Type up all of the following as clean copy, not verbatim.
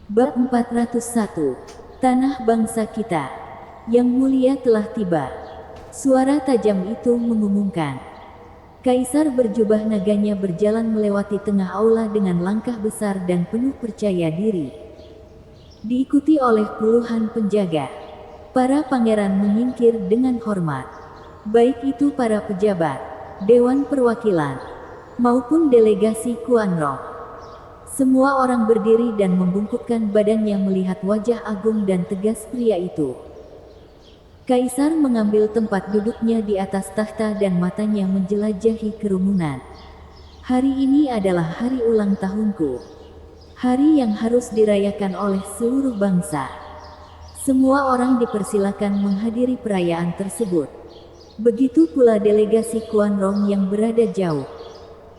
Bab 401. Tanah bangsa kita. Yang mulia telah tiba. Suara tajam itu mengumumkan. Kaisar berjubah naganya berjalan melewati tengah aula dengan langkah besar dan penuh percaya diri. Diikuti oleh puluhan penjaga. Para pangeran menyingkir dengan hormat. Baik itu para pejabat, Dewan Perwakilan, maupun delegasi Kuanro. Semua orang berdiri dan membungkukkan badannya melihat wajah agung dan tegas pria itu. Kaisar mengambil tempat duduknya di atas tahta dan matanya menjelajahi kerumunan. Hari ini adalah hari ulang tahunku. Hari yang harus dirayakan oleh seluruh bangsa. Semua orang dipersilakan menghadiri perayaan tersebut. Begitu pula delegasi Kuanrong yang berada jauh.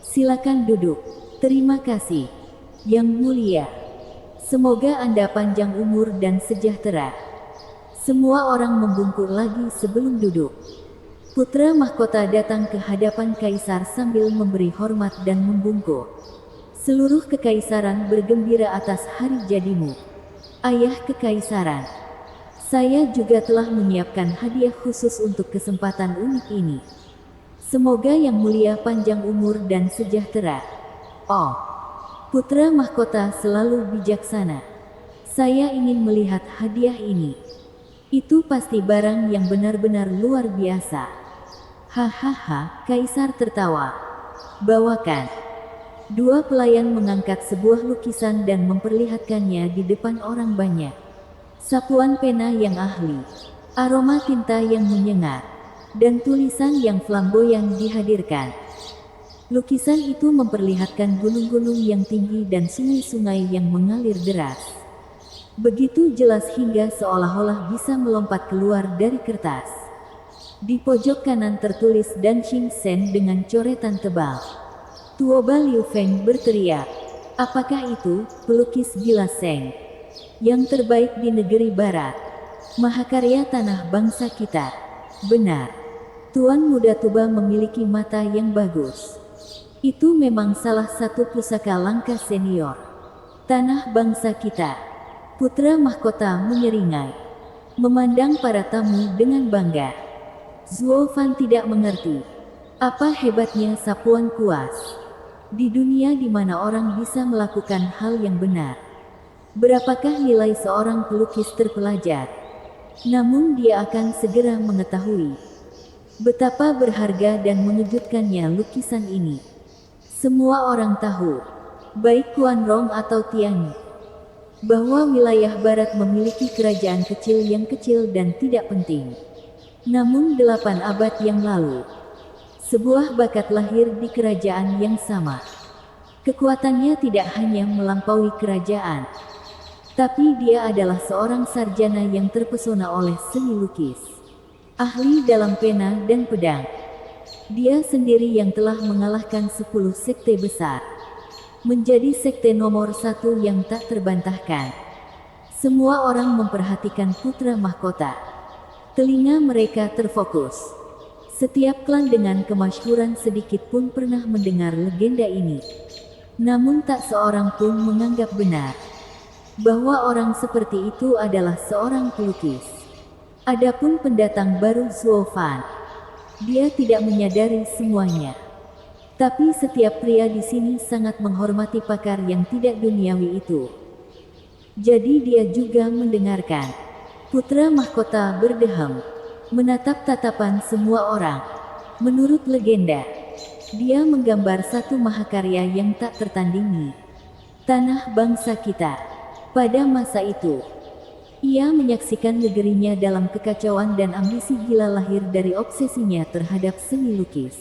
Silakan duduk. Terima kasih. Yang mulia, semoga Anda panjang umur dan sejahtera. Semua orang membungkuk lagi sebelum duduk. Putra mahkota datang ke hadapan kaisar sambil memberi hormat dan membungkuk. Seluruh kekaisaran bergembira atas hari jadimu, Ayah Kekaisaran. Saya juga telah menyiapkan hadiah khusus untuk kesempatan unik ini. Semoga Yang Mulia panjang umur dan sejahtera. Oh, Putra mahkota selalu bijaksana. Saya ingin melihat hadiah ini. Itu pasti barang yang benar-benar luar biasa. Hahaha, kaisar tertawa. Bawakan. Dua pelayan mengangkat sebuah lukisan dan memperlihatkannya di depan orang banyak. Sapuan pena yang ahli, aroma tinta yang menyengat, dan tulisan yang flamboyan dihadirkan. Lukisan itu memperlihatkan gunung-gunung yang tinggi dan sungai-sungai yang mengalir deras. Begitu jelas hingga seolah-olah bisa melompat keluar dari kertas. Di pojok kanan tertulis Dancing Sen dengan coretan tebal. Tuoba Liu Feng berteriak, "Apakah itu, pelukis gila Seng? Yang terbaik di negeri barat. Mahakarya tanah bangsa kita." Benar. Tuan Muda Tuba memiliki mata yang bagus. Itu memang salah satu pusaka langka senior. Tanah bangsa kita. Putra mahkota menyeringai. Memandang para tamu dengan bangga. Zuo Fan tidak mengerti. Apa hebatnya sapuan kuas. Di dunia di mana orang bisa melakukan hal yang benar. Berapakah nilai seorang pelukis terpelajar? Namun dia akan segera mengetahui. Betapa berharga dan mengejutkannya lukisan ini. Semua orang tahu, baik Kuanrong atau Tianyi, bahwa wilayah barat memiliki kerajaan kecil yang kecil dan tidak penting. Namun 8 abad yang lalu, sebuah bakat lahir di kerajaan yang sama. Kekuatannya tidak hanya melampaui kerajaan, tapi dia adalah seorang sarjana yang terpesona oleh seni lukis. Ahli dalam pena dan pedang. Dia sendiri yang telah mengalahkan 10 sekte besar. Menjadi sekte nomor 1 yang tak terbantahkan. Semua orang memperhatikan putra mahkota. Telinga mereka terfokus. Setiap klan dengan kemasyhuran sedikit pun pernah mendengar legenda ini. Namun tak seorang pun menganggap benar bahwa orang seperti itu adalah seorang pelukis. Adapun pendatang baru Zuo Fan, dia tidak menyadari semuanya. Tapi setiap pria di sini sangat menghormati pakar yang tidak duniawi itu. Jadi dia juga mendengarkan. Putra mahkota berdeham, menatap tatapan semua orang. Menurut legenda, dia menggambar satu mahakarya yang tak tertandingi. Tanah bangsa kita. Pada masa itu, ia menyaksikan negerinya dalam kekacauan dan ambisi gila lahir dari obsesinya terhadap seni lukis.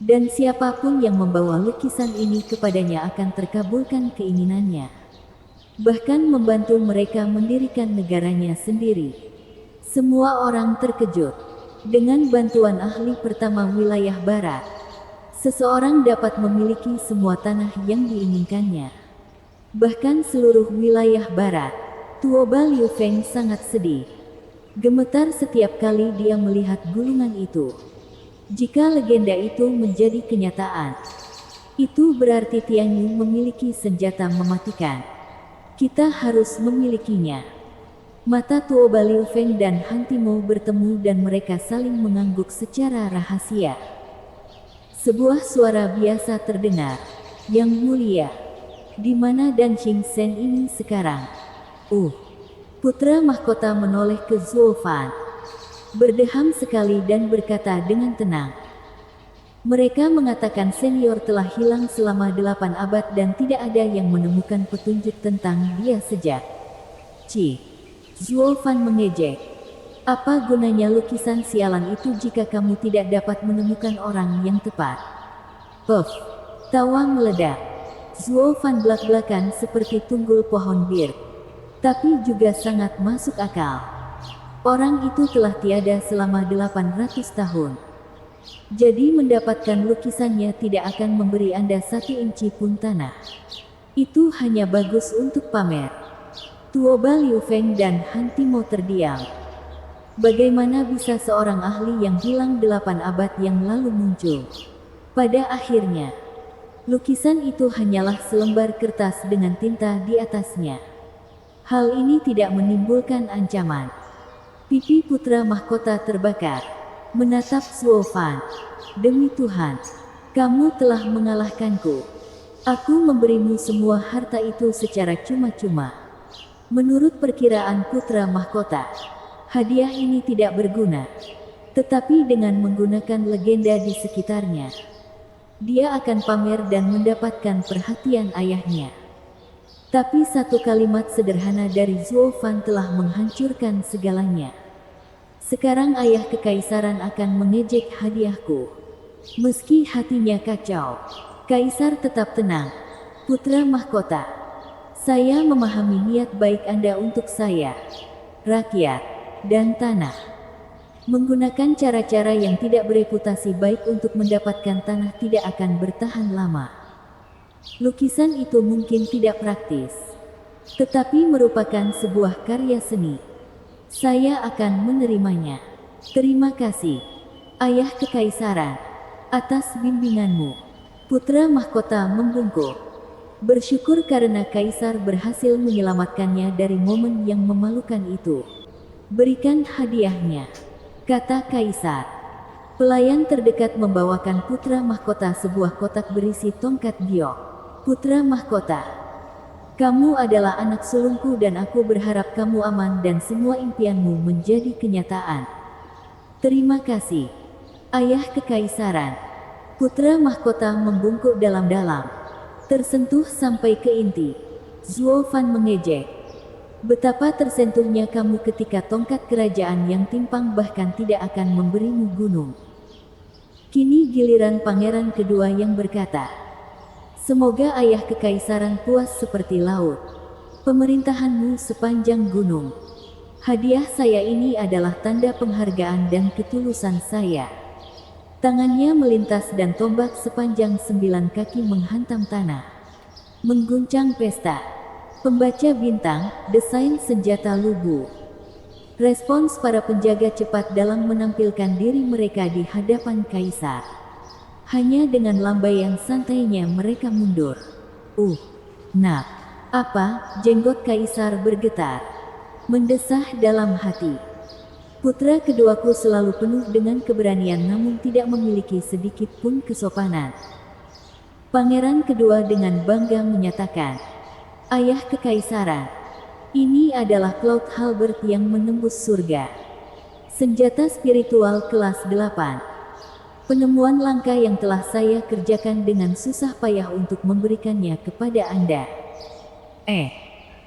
Dan siapapun yang membawa lukisan ini kepadanya akan terkabulkan keinginannya. Bahkan membantu mereka mendirikan negaranya sendiri. Semua orang terkejut. Dengan bantuan ahli pertama wilayah barat, seseorang dapat memiliki semua tanah yang diinginkannya. Bahkan seluruh wilayah barat. Tuoba Liu Feng sangat sedih. Gemetar setiap kali dia melihat gulungan itu. Jika legenda itu menjadi kenyataan, itu berarti Tianyi memiliki senjata mematikan. Kita harus memilikinya. Mata Tuoba Liu Feng dan Han Timo bertemu dan mereka saling mengangguk secara rahasia. Sebuah suara biasa terdengar. Yang mulia, di mana Dan Xing Sen ini sekarang? Putra mahkota menoleh ke Zuo Fan. Berdeham sekali dan berkata dengan tenang. Mereka mengatakan senior telah hilang selama 8 abad dan tidak ada yang menemukan petunjuk tentang dia sejak. Zuo Fan mengejek. Apa gunanya lukisan sialan itu jika kamu tidak dapat menemukan orang yang tepat? Puff. Tawa meledak. Zuo Fan belak-belakan seperti tunggul pohon bir. Tapi juga sangat masuk akal. Orang itu telah tiada selama 800 tahun. Jadi mendapatkan lukisannya tidak akan memberi Anda 1 inci pun tanah. Itu hanya bagus untuk pamer. Tuoba Liu Feng dan Han Timo terdiam. Bagaimana bisa seorang ahli yang hilang 8 abad yang lalu muncul? Pada akhirnya, lukisan itu hanyalah selembar kertas dengan tinta di atasnya. Hal ini tidak menimbulkan ancaman. Pipi putra mahkota terbakar, menatap Zuo Fan. Demi Tuhan, kamu telah mengalahkanku. Aku memberimu semua harta itu secara cuma-cuma. Menurut perkiraan putra mahkota, hadiah ini tidak berguna. Tetapi dengan menggunakan legenda di sekitarnya, dia akan pamer dan mendapatkan perhatian ayahnya. Tapi satu kalimat sederhana dari Zuo Fan telah menghancurkan segalanya. Sekarang ayah kekaisaran akan mengejek hadiahku. Meski hatinya kacau, kaisar tetap tenang. Putra mahkota, saya memahami niat baik Anda untuk saya, rakyat, dan tanah. Menggunakan cara-cara yang tidak bereputasi baik untuk mendapatkan tanah tidak akan bertahan lama. Lukisan itu mungkin tidak praktis, tetapi merupakan sebuah karya seni. Saya akan menerimanya. Terima kasih, ayah kekaisaran, atas bimbinganmu. Putra mahkota membungkuk. Bersyukur karena kaisar berhasil menyelamatkannya dari momen yang memalukan itu. Berikan hadiahnya, kata kaisar. Pelayan terdekat membawakan putra mahkota sebuah kotak berisi tongkat giok. Putra mahkota, kamu adalah anak sulungku dan aku berharap kamu aman dan semua impianmu menjadi kenyataan. Terima kasih, ayah kekaisaran. Putra mahkota membungkuk dalam-dalam. Tersentuh sampai ke inti. Zuo Fan mengejek. Betapa tersentuhnya kamu ketika tongkat kerajaan yang timpang bahkan tidak akan memberimu gunung. Kini giliran pangeran kedua yang berkata, semoga ayah kekaisaran puas seperti laut. Pemerintahanmu sepanjang gunung. Hadiah saya ini adalah tanda penghargaan dan ketulusan saya. Tangannya melintas dan tombak sepanjang 9 kaki menghantam tanah. Mengguncang pesta. Pembaca bintang, desain senjata lubu. Respons para penjaga cepat dalam menampilkan diri mereka di hadapan kaisar. Hanya dengan lambaian santainya mereka mundur. Nak. Apa? Jenggot kaisar bergetar. Mendesah dalam hati. Putra keduaku selalu penuh dengan keberanian namun tidak memiliki sedikit pun kesopanan. Pangeran kedua dengan bangga menyatakan, ayah kekaisaran, ini adalah Cloud Halberd yang menembus surga. Senjata spiritual kelas 8. Penemuan langka yang telah saya kerjakan dengan susah payah untuk memberikannya kepada Anda.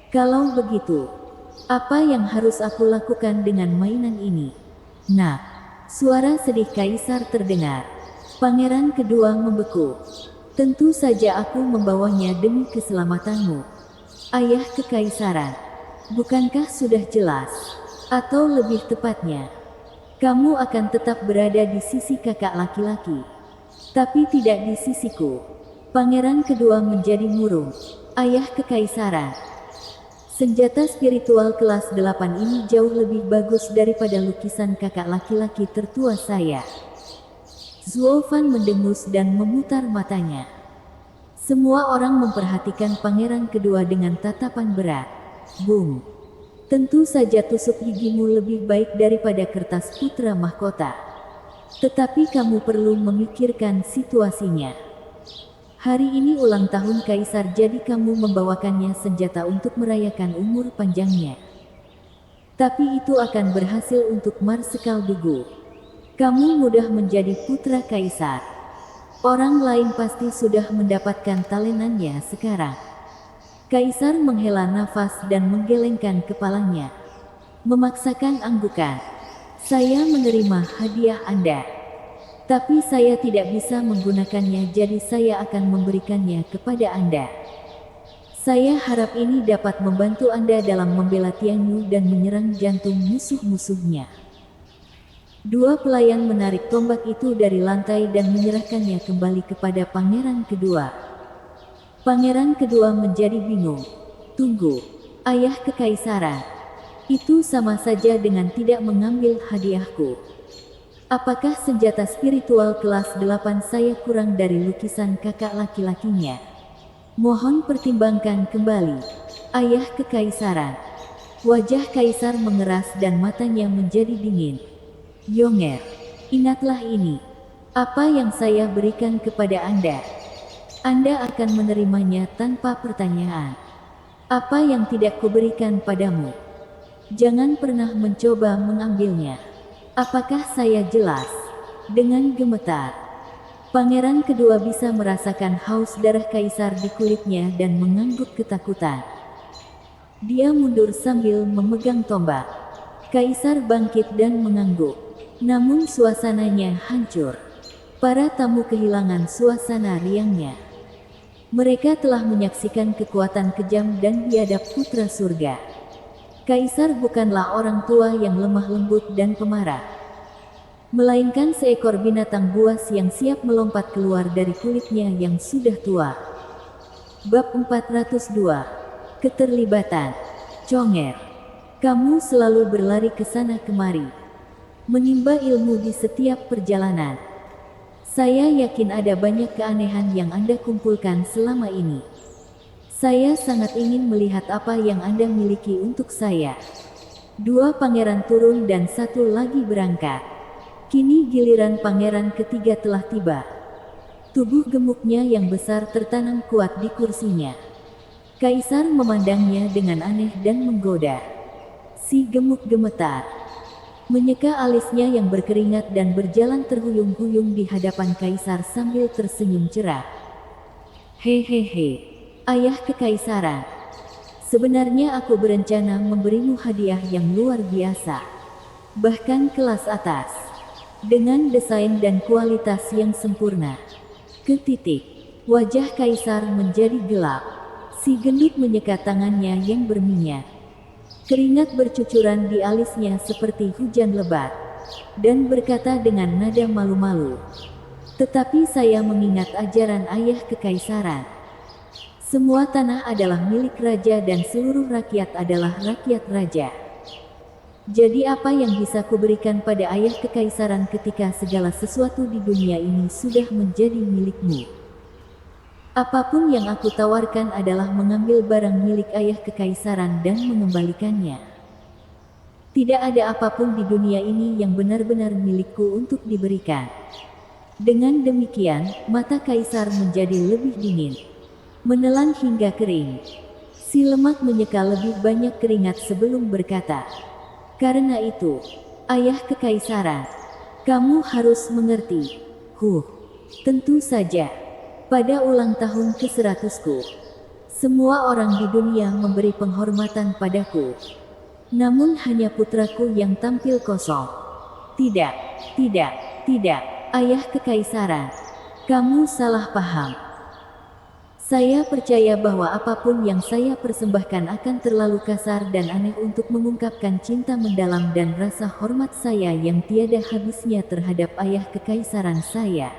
Kalau begitu, apa yang harus aku lakukan dengan mainan ini? Nah, suara sedih kaisar terdengar. Pangeran kedua membeku. Tentu saja aku membawanya demi keselamatanmu. Ayah kekaisaran, bukankah sudah jelas? Atau lebih tepatnya, kamu akan tetap berada di sisi kakak laki-laki, tapi tidak di sisiku. Pangeran kedua menjadi murung. Ayah kekaisaran, senjata spiritual kelas 8 ini jauh lebih bagus daripada lukisan kakak laki-laki tertua saya. Zuo Fan mendengus dan memutar matanya. Semua orang memperhatikan pangeran kedua dengan tatapan berat. Bung, tentu saja tusuk gigimu lebih baik daripada kertas putra mahkota. Tetapi kamu perlu memikirkan situasinya. Hari ini ulang tahun Kaisar, jadi kamu membawakannya senjata untuk merayakan umur panjangnya. Tapi itu akan berhasil untuk Marsekal Dugu. Kamu mudah menjadi putra Kaisar. Orang lain pasti sudah mendapatkan talenannya sekarang. Kaisar menghela nafas dan menggelengkan kepalanya. Memaksakan anggukan. Saya menerima hadiah Anda. Tapi saya tidak bisa menggunakannya, jadi saya akan memberikannya kepada Anda. Saya harap ini dapat membantu Anda dalam membela Tianyu dan menyerang jantung musuh-musuhnya. Dua pelayan menarik tombak itu dari lantai dan menyerahkannya kembali kepada pangeran kedua. Pangeran kedua menjadi bingung. Tunggu, ayah kekaisaran. Itu sama saja dengan tidak mengambil hadiahku. Apakah senjata spiritual kelas 8 saya kurang dari lukisan kakak laki-lakinya? Mohon pertimbangkan kembali, ayah kekaisaran. Wajah kaisar mengeras dan matanya menjadi dingin. Yonger, ingatlah ini. Apa yang saya berikan kepada Anda, Anda akan menerimanya tanpa pertanyaan. Apa yang tidak kuberikan padamu, jangan pernah mencoba mengambilnya. Apakah saya jelas? Dengan gemetar, pangeran kedua bisa merasakan haus darah kaisar di kulitnya dan mengangguk ketakutan. Dia mundur sambil memegang tombak. Kaisar bangkit dan mengangguk. Namun suasananya hancur. Para tamu kehilangan suasana riangnya. Mereka telah menyaksikan kekuatan kejam dan biadab putra surga. Kaisar bukanlah orang tua yang lemah lembut dan pemarah, melainkan seekor binatang buas yang siap melompat keluar dari kulitnya yang sudah tua. Bab 402. Keterlibatan. Conger, kamu selalu berlari ke sana kemari, menimba ilmu di setiap perjalanan. Saya yakin ada banyak keanehan yang Anda kumpulkan selama ini. Saya sangat ingin melihat apa yang Anda miliki untuk saya. Dua pangeran turun dan satu lagi berangkat. Kini giliran pangeran ketiga telah tiba. Tubuh gemuknya yang besar tertanam kuat di kursinya. Kaisar memandangnya dengan aneh dan menggoda. Si gemuk gemetar, menyeka alisnya yang berkeringat dan berjalan terhuyung-huyung di hadapan kaisar sambil tersenyum cerah. Hehehe. Ayah kekaisaran, sebenarnya aku berencana memberimu hadiah yang luar biasa, bahkan kelas atas, dengan desain dan kualitas yang sempurna. Ketitik. Wajah kaisar menjadi gelap. Si gendut menyeka tangannya yang berminyak. Keringat bercucuran di alisnya seperti hujan lebat, dan berkata dengan nada malu-malu, "Tetapi saya mengingat ajaran ayah kekaisaran. Semua tanah adalah milik raja dan seluruh rakyat adalah rakyat raja. Jadi apa yang bisa kuberikan pada ayah kekaisaran ketika segala sesuatu di dunia ini sudah menjadi milikmu? Apapun yang aku tawarkan adalah mengambil barang milik ayah kekaisaran dan mengembalikannya. Tidak ada apapun di dunia ini yang benar-benar milikku untuk diberikan." Dengan demikian, mata kaisar menjadi lebih dingin, menelan hingga kering. Si lemak menyeka lebih banyak keringat sebelum berkata, "Karena itu, ayah kekaisaran, kamu harus mengerti. Tentu saja, pada ulang tahun ke-100-ku, semua orang di dunia memberi penghormatan padaku. Namun hanya putraku yang tampil kosong." Tidak, ayah kekaisaran. Kamu salah paham. Saya percaya bahwa apapun yang saya persembahkan akan terlalu kasar dan aneh untuk mengungkapkan cinta mendalam dan rasa hormat saya yang tiada habisnya terhadap ayah kekaisaran saya.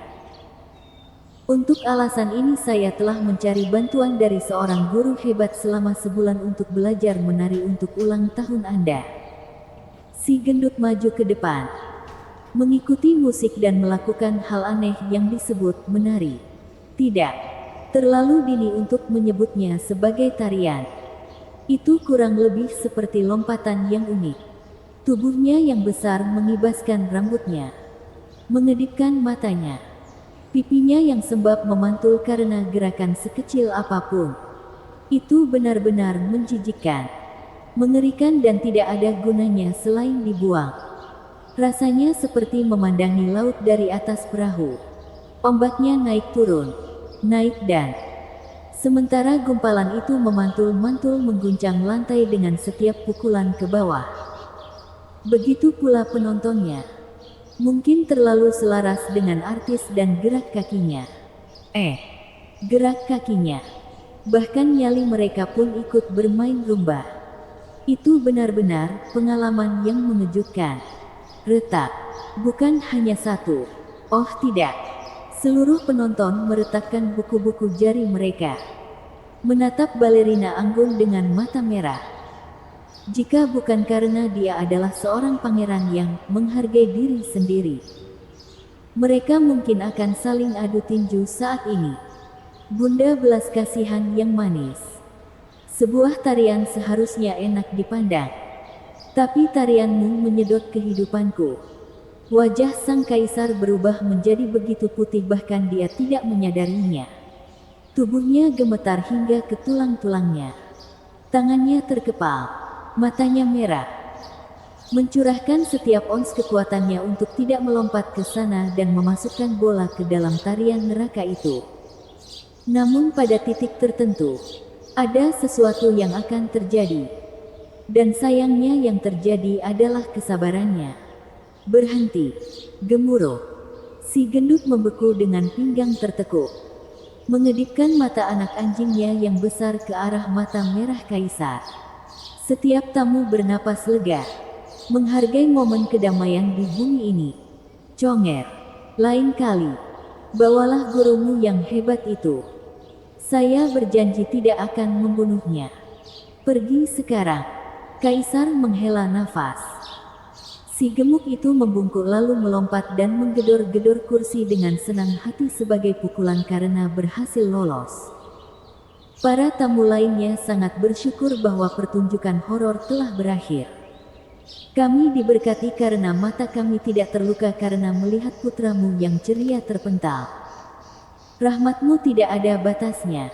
Untuk alasan ini saya telah mencari bantuan dari seorang guru hebat selama sebulan untuk belajar menari untuk ulang tahun Anda. Si gendut maju ke depan, mengikuti musik dan melakukan hal aneh yang disebut menari. Terlalu dini untuk menyebutnya sebagai tarian. Itu kurang lebih seperti lompatan yang unik. Tubuhnya yang besar mengibaskan rambutnya, mengedipkan matanya. Pipinya yang sembab memantul karena gerakan sekecil apapun. Itu benar-benar menjijikkan, mengerikan dan tidak ada gunanya selain dibuang. Rasanya seperti memandangi laut dari atas perahu. Ombaknya naik turun, naik dan sementara gumpalan itu memantul-mantul mengguncang lantai dengan setiap pukulan ke bawah. Begitu pula penontonnya. Mungkin terlalu selaras dengan artis dan gerak kakinya. Gerak kakinya. Bahkan nyali mereka pun ikut bermain rumba. Itu benar-benar pengalaman yang mengejutkan. Retak. Bukan hanya satu. Oh tidak. Seluruh penonton meretakkan buku-buku jari mereka. Menatap balerina anggun dengan mata merah. Jika bukan karena dia adalah seorang pangeran yang menghargai diri sendiri, mereka mungkin akan saling adu tinju saat ini. Bunda belas kasihan yang manis. Sebuah tarian seharusnya enak dipandang. Tapi tarianmu menyedot kehidupanku. Wajah sang kaisar berubah menjadi begitu putih bahkan dia tidak menyadarinya. Tubuhnya gemetar hingga ke tulang-tulangnya. Tangannya terkepal, matanya merah. Mencurahkan setiap ons kekuatannya untuk tidak melompat ke sana dan memasukkan bola ke dalam tarian neraka itu. Namun pada titik tertentu, ada sesuatu yang akan terjadi. Dan sayangnya yang terjadi adalah kesabarannya. Berhenti. Gemuruh. Si gendut membeku dengan pinggang tertekuk. Mengedipkan mata anak anjingnya yang besar ke arah mata merah kaisar. Setiap tamu bernapas lega. Menghargai momen kedamaian di bumi ini. Conger. Lain kali. Bawalah gurumu yang hebat itu. Saya berjanji tidak akan membunuhnya. Pergi sekarang. Kaisar menghela nafas. Si gemuk itu membungkuk lalu melompat dan menggedor-gedor kursi dengan senang hati sebagai pukulan karena berhasil lolos. Para tamu lainnya sangat bersyukur bahwa pertunjukan horor telah berakhir. Kami diberkati karena mata kami tidak terluka karena melihat putramu yang ceria terpental. Rahmatmu tidak ada batasnya.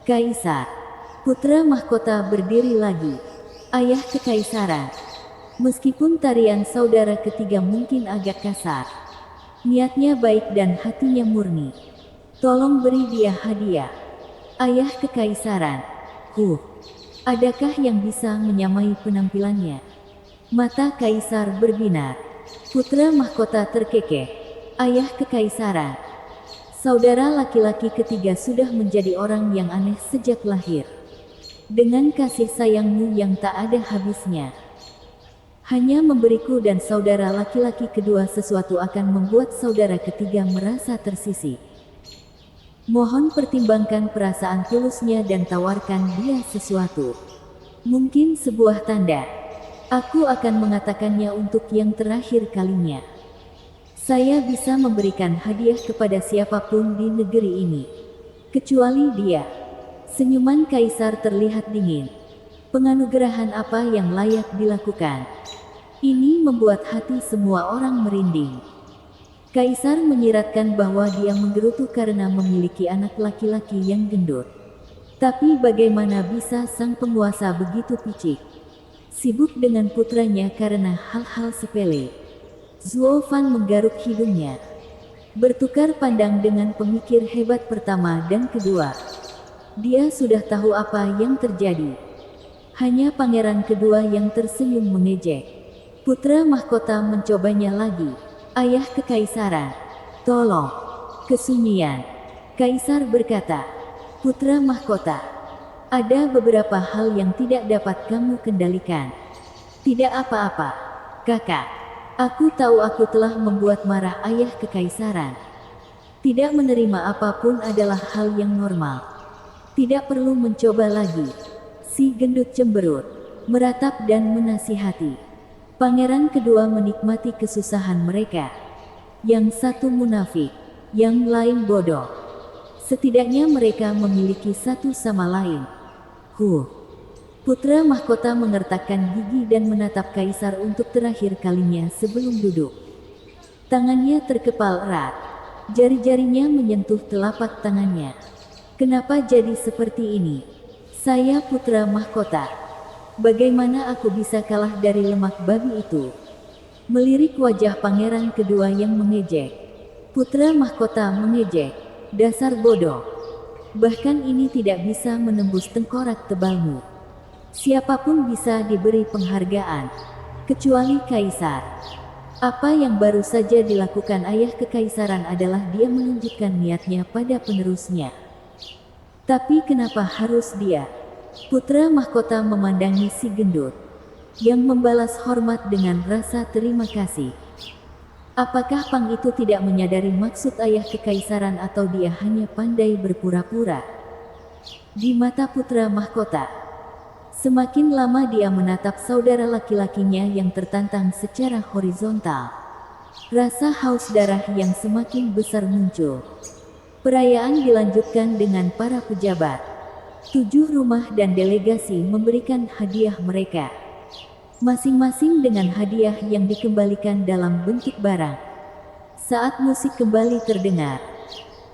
Kaisar. Putra mahkota berdiri lagi. Ayah kekaisaran. Meskipun tarian saudara ketiga mungkin agak kasar, niatnya baik dan hatinya murni. Tolong beri dia hadiah. Ayah kekaisaran. Adakah yang bisa menyamai penampilannya? Mata kaisar berbinar. Putra mahkota terkekeh. Ayah kekaisaran. Saudara laki-laki ketiga sudah menjadi orang yang aneh sejak lahir. Dengan kasih sayangmu yang tak ada habisnya. Hanya memberiku dan saudara laki-laki kedua sesuatu akan membuat saudara ketiga merasa tersisih. Mohon pertimbangkan perasaan tulusnya dan tawarkan dia sesuatu. Mungkin sebuah tanda. Aku akan mengatakannya untuk yang terakhir kalinya. Saya bisa memberikan hadiah kepada siapapun di negeri ini. Kecuali dia. Senyuman kaisar terlihat dingin. Penganugerahan apa yang layak dilakukan? Ini membuat hati semua orang merinding. Kaisar menyiratkan bahwa dia menggerutu karena memiliki anak laki-laki yang gendut. Tapi bagaimana bisa sang penguasa begitu picik? Sibuk dengan putranya karena hal-hal sepele. Zuo Fan menggaruk hidungnya. Bertukar pandang dengan pemikir hebat pertama dan kedua. Dia sudah tahu apa yang terjadi. Hanya pangeran kedua yang tersenyum mengejek. Putra mahkota mencobanya lagi. Ayah kekaisaran. Tolong. Kesunyian. Kaisar berkata. Putra mahkota. Ada beberapa hal yang tidak dapat kamu kendalikan. Tidak apa-apa. Kakak. Aku tahu aku telah membuat marah ayah kekaisaran. Tidak menerima apapun adalah hal yang normal. Tidak perlu mencoba lagi. Si gendut cemberut. Meratap dan menasihati. Pangeran kedua menikmati kesusahan mereka. Yang satu munafik, yang lain bodoh. Setidaknya mereka memiliki satu sama lain. Putra mahkota mengertakkan gigi dan menatap kaisar untuk terakhir kalinya sebelum duduk. Tangannya terkepal erat. Jari-jarinya menyentuh telapak tangannya. Kenapa jadi seperti ini? Saya putra mahkota. Bagaimana aku bisa kalah dari lemak babi itu? Melirik wajah pangeran kedua yang mengejek. Putra mahkota mengejek. Dasar bodoh. Bahkan ini tidak bisa menembus tengkorak tebalmu. Siapapun bisa diberi penghargaan, kecuali kaisar. Apa yang baru saja dilakukan ayah kekaisaran adalah dia menunjukkan niatnya pada penerusnya. Tapi kenapa harus dia? Putra mahkota memandangi si gendut, yang membalas hormat dengan rasa terima kasih. Apakah Pang itu tidak menyadari maksud ayah kekaisaran atau dia hanya pandai berpura-pura? Di mata putra mahkota, semakin lama dia menatap saudara laki-lakinya yang tertantang secara horizontal. Rasa haus darah yang semakin besar muncul. Perayaan dilanjutkan dengan para pejabat. 7 rumah dan delegasi memberikan hadiah mereka. Masing-masing dengan hadiah yang dikembalikan dalam bentuk barang. Saat musik kembali terdengar,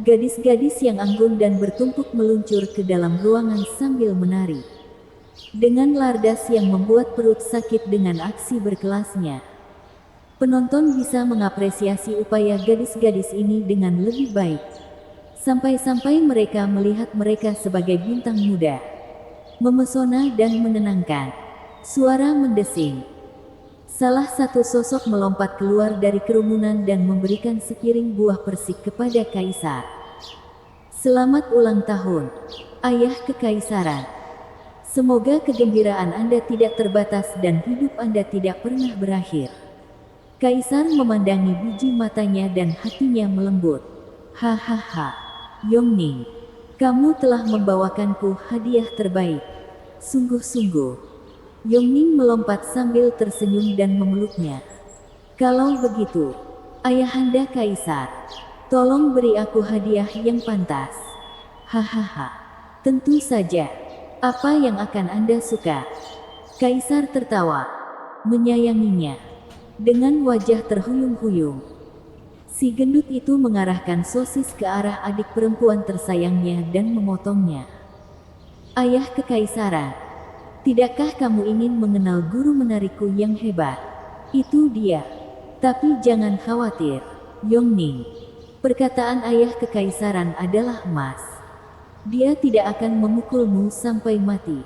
gadis-gadis yang anggun dan bertumpuk meluncur ke dalam ruangan sambil menari. Dengan lardas yang membuat perut sakit dengan aksi berkelasnya. Penonton bisa mengapresiasi upaya gadis-gadis ini dengan lebih baik. Sampai-sampai mereka melihat mereka sebagai bintang muda. Memesona dan menenangkan. Suara mendesing. Salah satu sosok melompat keluar dari kerumunan dan memberikan sepiring buah persik kepada kaisar. Selamat ulang tahun, ayah kekaisaran. Semoga kegembiraan Anda tidak terbatas dan hidup Anda tidak pernah berakhir. Kaisar memandangi biji matanya dan hatinya melembut. Hahaha, Yongning, kamu telah membawakanku hadiah terbaik. Sungguh-sungguh. Yongning melompat sambil tersenyum dan memeluknya. Kalau begitu, ayahanda kaisar, tolong beri aku hadiah yang pantas. Hahaha, tentu saja. Apa yang akan Anda suka? Kaisar tertawa, menyayanginya. Dengan wajah terhuyung-huyung, si gendut itu mengarahkan sosis ke arah adik perempuan tersayangnya dan memotongnya. Ayah kekaisaran, tidakkah kamu ingin mengenal guru menariku yang hebat? Itu dia. Tapi jangan khawatir, Yongning. Perkataan ayah kekaisaran adalah emas. Dia tidak akan memukulmu sampai mati.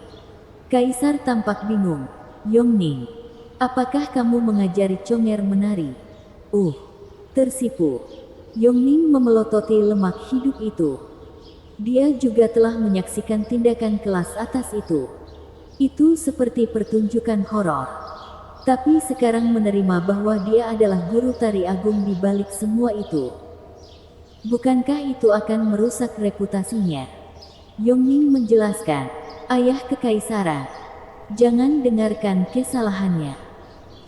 Kaisar tampak bingung. Yongning, apakah kamu mengajari Conger menari? Tersipu. Yongning memelototi lemak hidup itu. Dia juga telah menyaksikan tindakan kelas atas itu. Itu seperti pertunjukan horor. Tapi sekarang menerima bahwa dia adalah guru tari agung di balik semua itu. Bukankah itu akan merusak reputasinya? Yongning menjelaskan, ayah kekaisaran, jangan dengarkan kesalahannya.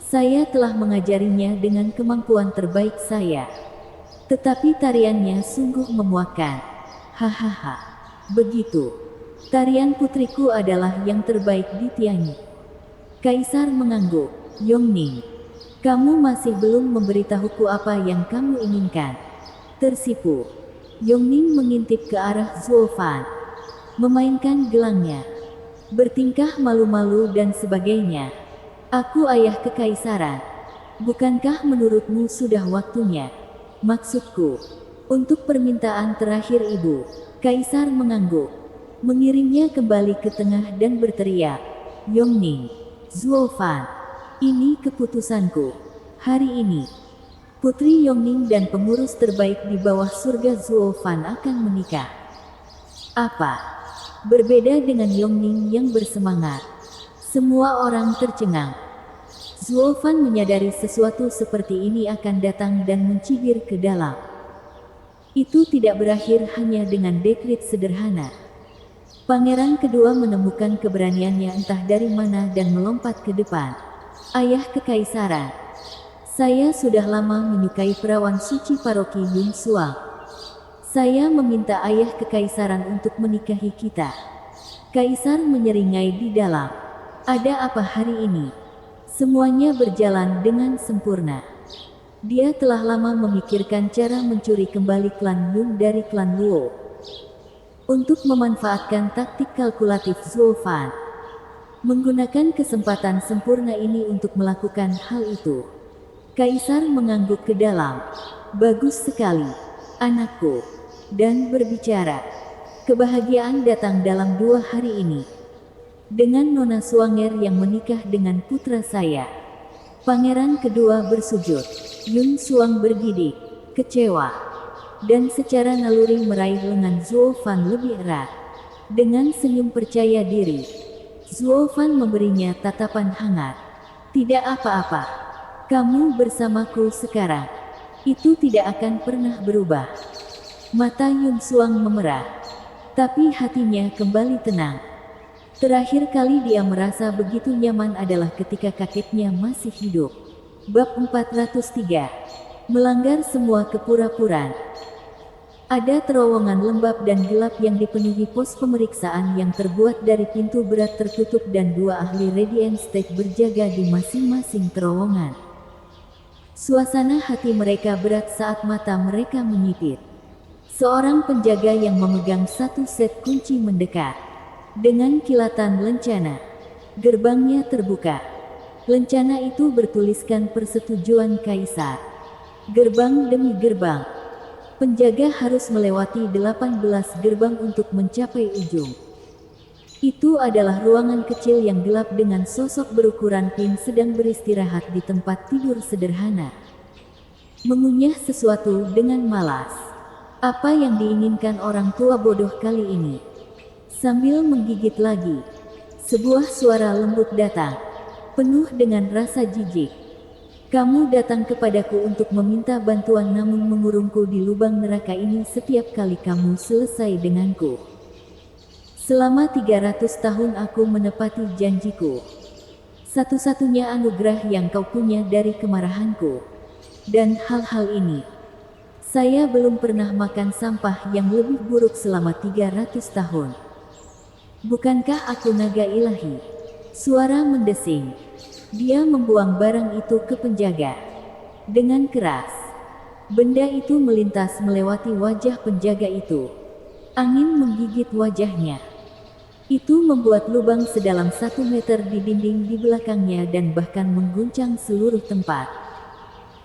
Saya telah mengajarinya dengan kemampuan terbaik saya. Tetapi tariannya sungguh memuakkan. Hahaha, begitu. Tarian putriku adalah yang terbaik di Tianyi. Kaisar mengangguk. Yongning, kamu masih belum memberitahuku apa yang kamu inginkan. Tersipu. Yongning mengintip ke arah Zuo Fan. Memainkan gelangnya. Bertingkah malu-malu dan sebagainya. Aku ayah kekaisaran. Bukankah menurutmu sudah waktunya? Maksudku, untuk permintaan terakhir ibu. Kaisar mengangguk. Mengirimnya kembali ke tengah dan berteriak, Yongning, Zuo Fan, ini keputusanku. Hari ini, Putri Yongning dan pengurus terbaik di bawah surga Zuo Fan akan menikah. Apa? Berbeda dengan Yongning yang bersemangat. Semua orang tercengang. Zuo Fan menyadari sesuatu seperti ini akan datang dan mencibir ke dalam. Itu tidak berakhir hanya dengan dekret sederhana. Pangeran kedua menemukan keberaniannya entah dari mana dan melompat ke depan. Ayah kekaisaran, saya sudah lama menyukai perawan suci paroki Yun Suang. Saya meminta ayah kekaisaran untuk menikahi kita. Kaisar menyeringai di dalam. Ada apa hari ini? Semuanya berjalan dengan sempurna. Dia telah lama memikirkan cara mencuri kembali klan Yun dari klan Luo. Untuk memanfaatkan taktik kalkulatif Zhuo Fan. Menggunakan kesempatan sempurna ini untuk melakukan hal itu. Kaisar mengangguk ke dalam. Bagus sekali, anakku. Dan berbicara. Kebahagiaan datang dalam 2 hari ini. Dengan Nona Swanger yang menikah dengan putra saya. Pangeran kedua bersujud. Yun Suang bergidik, kecewa. Dan secara naluri meraih lengan Zhuo Fan lebih erat. Dengan senyum percaya diri. Zhuo Fan memberinya tatapan hangat. Tidak apa-apa. Kamu bersamaku sekarang. Itu tidak akan pernah berubah. Mata Yun Suang memerah. Tapi hatinya kembali tenang. Terakhir kali dia merasa begitu nyaman adalah ketika kakeknya masih hidup. Bab 403. Melanggar semua kepura-puraan. Ada terowongan lembab dan gelap yang dipenuhi pos pemeriksaan yang terbuat dari pintu berat tertutup dan 2 ahli Radiant State berjaga di masing-masing terowongan. Suasana hati mereka berat saat mata mereka menyipit. Seorang penjaga yang memegang 1 set kunci mendekat. Dengan kilatan lencana. Gerbangnya terbuka. Lencana itu bertuliskan persetujuan kaisar. Gerbang demi gerbang. Penjaga harus melewati 18 gerbang untuk mencapai ujung. Itu adalah ruangan kecil yang gelap dengan sosok berukuran pin sedang beristirahat di tempat tidur sederhana. Mengunyah sesuatu dengan malas. Apa yang diinginkan orang tua bodoh kali ini? Sambil menggigit lagi, sebuah suara lembut datang, penuh dengan rasa jijik. Kamu datang kepadaku untuk meminta bantuan namun mengurungku di lubang neraka ini setiap kali kamu selesai denganku. Selama 300 tahun aku menepati janjiku. Satu-satunya anugerah yang kau punya dari kemarahanku. Dan hal-hal ini. Saya belum pernah makan sampah yang lebih buruk selama 300 tahun. Bukankah aku naga ilahi? Suara mendesing. Dia membuang barang itu ke penjaga. Dengan keras. Benda itu melintas melewati wajah penjaga itu. Angin menggigit wajahnya. Itu membuat lubang sedalam 1 meter di dinding di belakangnya dan bahkan mengguncang seluruh tempat.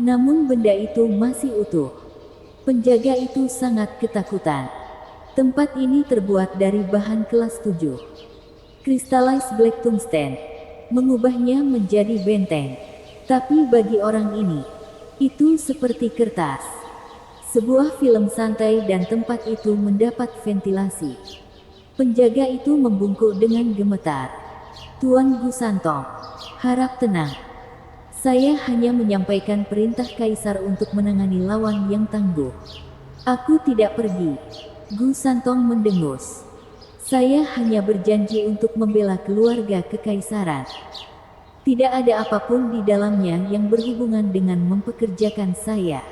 Namun benda itu masih utuh. Penjaga itu sangat ketakutan. Tempat ini terbuat dari bahan kelas 7. Crystallized Black Tungsten. Mengubahnya menjadi benteng. Tapi bagi orang ini, itu seperti kertas. Sebuah film santai dan tempat itu mendapat ventilasi. Penjaga itu membungkuk dengan gemetar. Tuan Gu Santong, harap tenang. Saya hanya menyampaikan perintah kaisar untuk menangani lawan yang tangguh. Aku tidak pergi. Gu Santong mendengus. Saya hanya berjanji untuk membela keluarga kekaisaran. Tidak ada apapun di dalamnya yang berhubungan dengan mempekerjakan saya.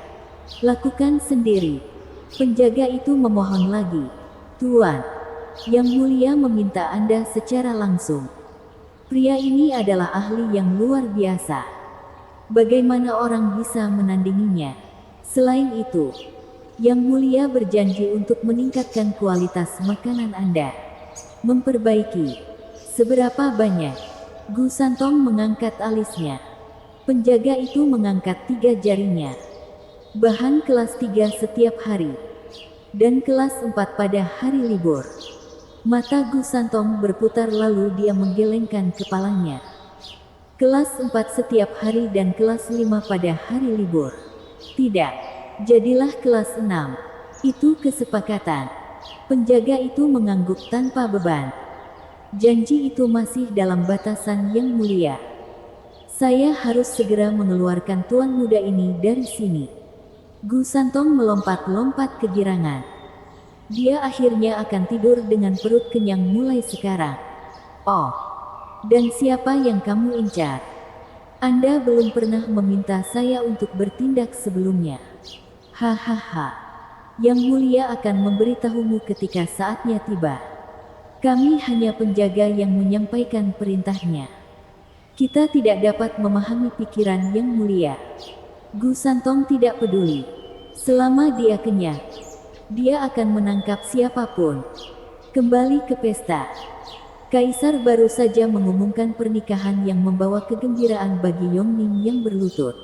Lakukan sendiri. Penjaga itu memohon lagi. Tuan, Yang Mulia meminta Anda secara langsung. Pria ini adalah ahli yang luar biasa. Bagaimana orang bisa menandinginya? Selain itu, Yang Mulia berjanji untuk meningkatkan kualitas makanan Anda. Memperbaiki. Seberapa banyak? Gu Santong mengangkat alisnya. Penjaga itu mengangkat 3 jarinya. Bahan kelas 3 setiap hari. Dan kelas 4 pada hari libur. Mata Gu Santong berputar lalu dia menggelengkan kepalanya. Kelas 4 setiap hari dan kelas 5 pada hari libur. Tidak. Jadilah kelas 6. Itu kesepakatan. Penjaga itu mengangguk tanpa beban. Janji itu masih dalam batasan Yang Mulia. Saya harus segera mengeluarkan tuan muda ini dari sini. Gu Santong melompat-lompat kegirangan. Dia akhirnya akan tidur dengan perut kenyang mulai sekarang. Oh. Dan siapa yang kamu incar? Anda belum pernah meminta saya untuk bertindak sebelumnya. Hahaha. Yang Mulia akan memberitahumu ketika saatnya tiba. Kami hanya penjaga yang menyampaikan perintahnya. Kita tidak dapat memahami pikiran Yang Mulia. Gu Santong tidak peduli. Selama dia kenyang, dia akan menangkap siapapun. Kembali ke pesta. Kaisar baru saja mengumumkan pernikahan yang membawa kegembiraan bagi Yongning yang berlutut.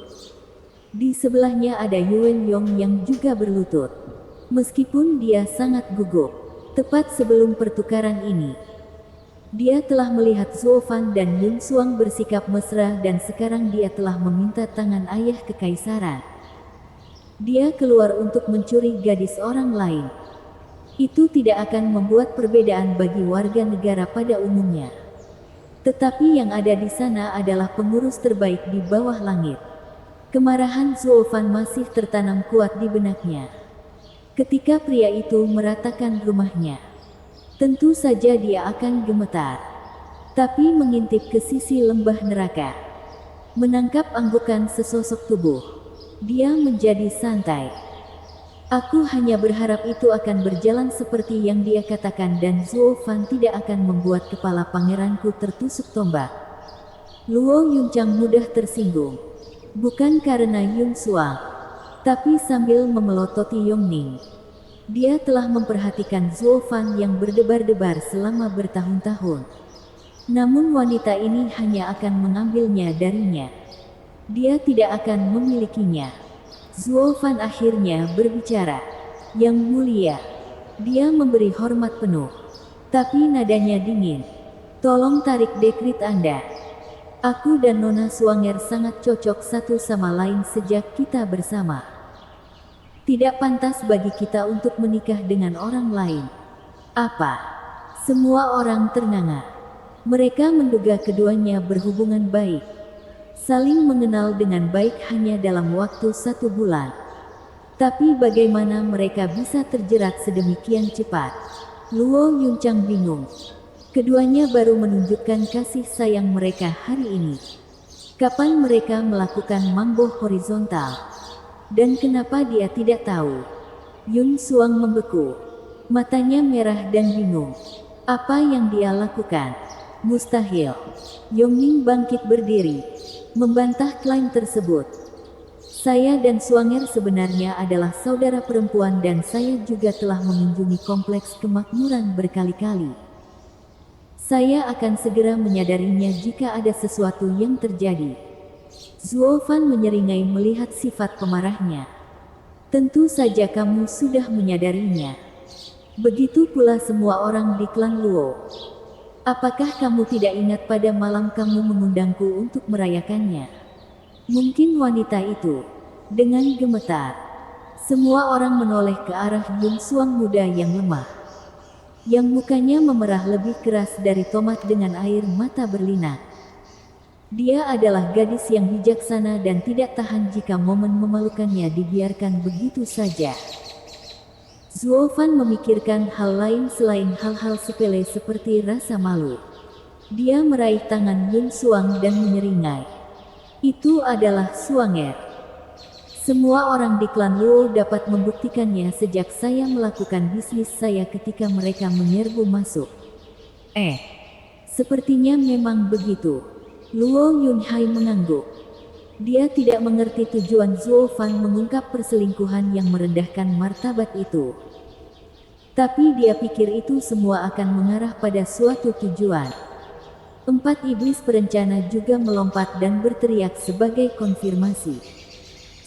Di sebelahnya ada Yuan Yong yang juga berlutut. Meskipun dia sangat gugup, tepat sebelum pertukaran ini, dia telah melihat Zuo Fan dan Yun Xuang bersikap mesra dan sekarang dia telah meminta tangan ayah kekaisaran. Dia keluar untuk mencuri gadis orang lain. Itu tidak akan membuat perbedaan bagi warga negara pada umumnya. Tetapi yang ada di sana adalah pengurus terbaik di bawah langit. Kemarahan Zuo Fan masih tertanam kuat di benaknya. Ketika pria itu meratakan rumahnya, tentu saja dia akan gemetar. Tapi mengintip ke sisi lembah neraka, menangkap anggukan sesosok tubuh, dia menjadi santai. Aku hanya berharap itu akan berjalan seperti yang dia katakan dan Zuo Fan tidak akan membuat kepala pangeranku tertusuk tombak. Luo Yunchang mudah tersinggung. Bukan karena Yun Xuang, tapi sambil memelototi Yongning. Dia telah memperhatikan Zuo Fan yang berdebar-debar selama bertahun-tahun. Namun wanita ini hanya akan mengambilnya darinya. Dia tidak akan memilikinya. Zuo Fan akhirnya berbicara. Yang Mulia, dia memberi hormat penuh. Tapi nadanya dingin. Tolong tarik dekrit Anda. Aku dan Nona Suanger sangat cocok satu sama lain sejak kita bersama. Tidak pantas bagi kita untuk menikah dengan orang lain. Apa? Semua orang ternganga. Mereka menduga keduanya berhubungan baik. Saling mengenal dengan baik hanya dalam waktu 1 bulan. Tapi bagaimana mereka bisa terjerat sedemikian cepat? Luo Yunchang bingung. Keduanya baru menunjukkan kasih sayang mereka hari ini. Kapan mereka melakukan mambo horizontal? Dan kenapa dia tidak tahu? Yun Xuang membeku. Matanya merah dan bingung. Apa yang dia lakukan? Mustahil. Yongning bangkit berdiri, membantah klaim tersebut. Saya dan Suanger sebenarnya adalah saudara perempuan dan saya juga telah mengunjungi kompleks kemakmuran berkali-kali. Saya akan segera menyadarinya jika ada sesuatu yang terjadi. Zuo Fan menyeringai melihat sifat pemarahnya. Tentu saja kamu sudah menyadarinya. Begitu pula semua orang di klan Luo. Apakah kamu tidak ingat pada malam kamu mengundangku untuk merayakannya? Mungkin wanita itu, dengan gemetar. Semua orang menoleh ke arah Yun Xuang muda yang lemah, yang mukanya memerah lebih keras dari tomat dengan air mata berlinang. Dia adalah gadis yang bijaksana dan tidak tahan jika momen memalukannya dibiarkan begitu saja. Zuo Fan memikirkan hal lain selain hal-hal sepele seperti rasa malu. Dia meraih tangan Yun Xuang dan menyeringai. Itu adalah Suanger. Semua orang di klan Luo dapat membuktikannya sejak saya melakukan bisnis saya ketika mereka menyerbu masuk. Sepertinya memang begitu. Luo Yunhai mengangguk. Dia tidak mengerti tujuan Zuo Fan mengungkap perselingkuhan yang merendahkan martabat itu. Tapi dia pikir itu semua akan mengarah pada suatu tujuan. 4 iblis perencana juga melompat dan berteriak sebagai konfirmasi.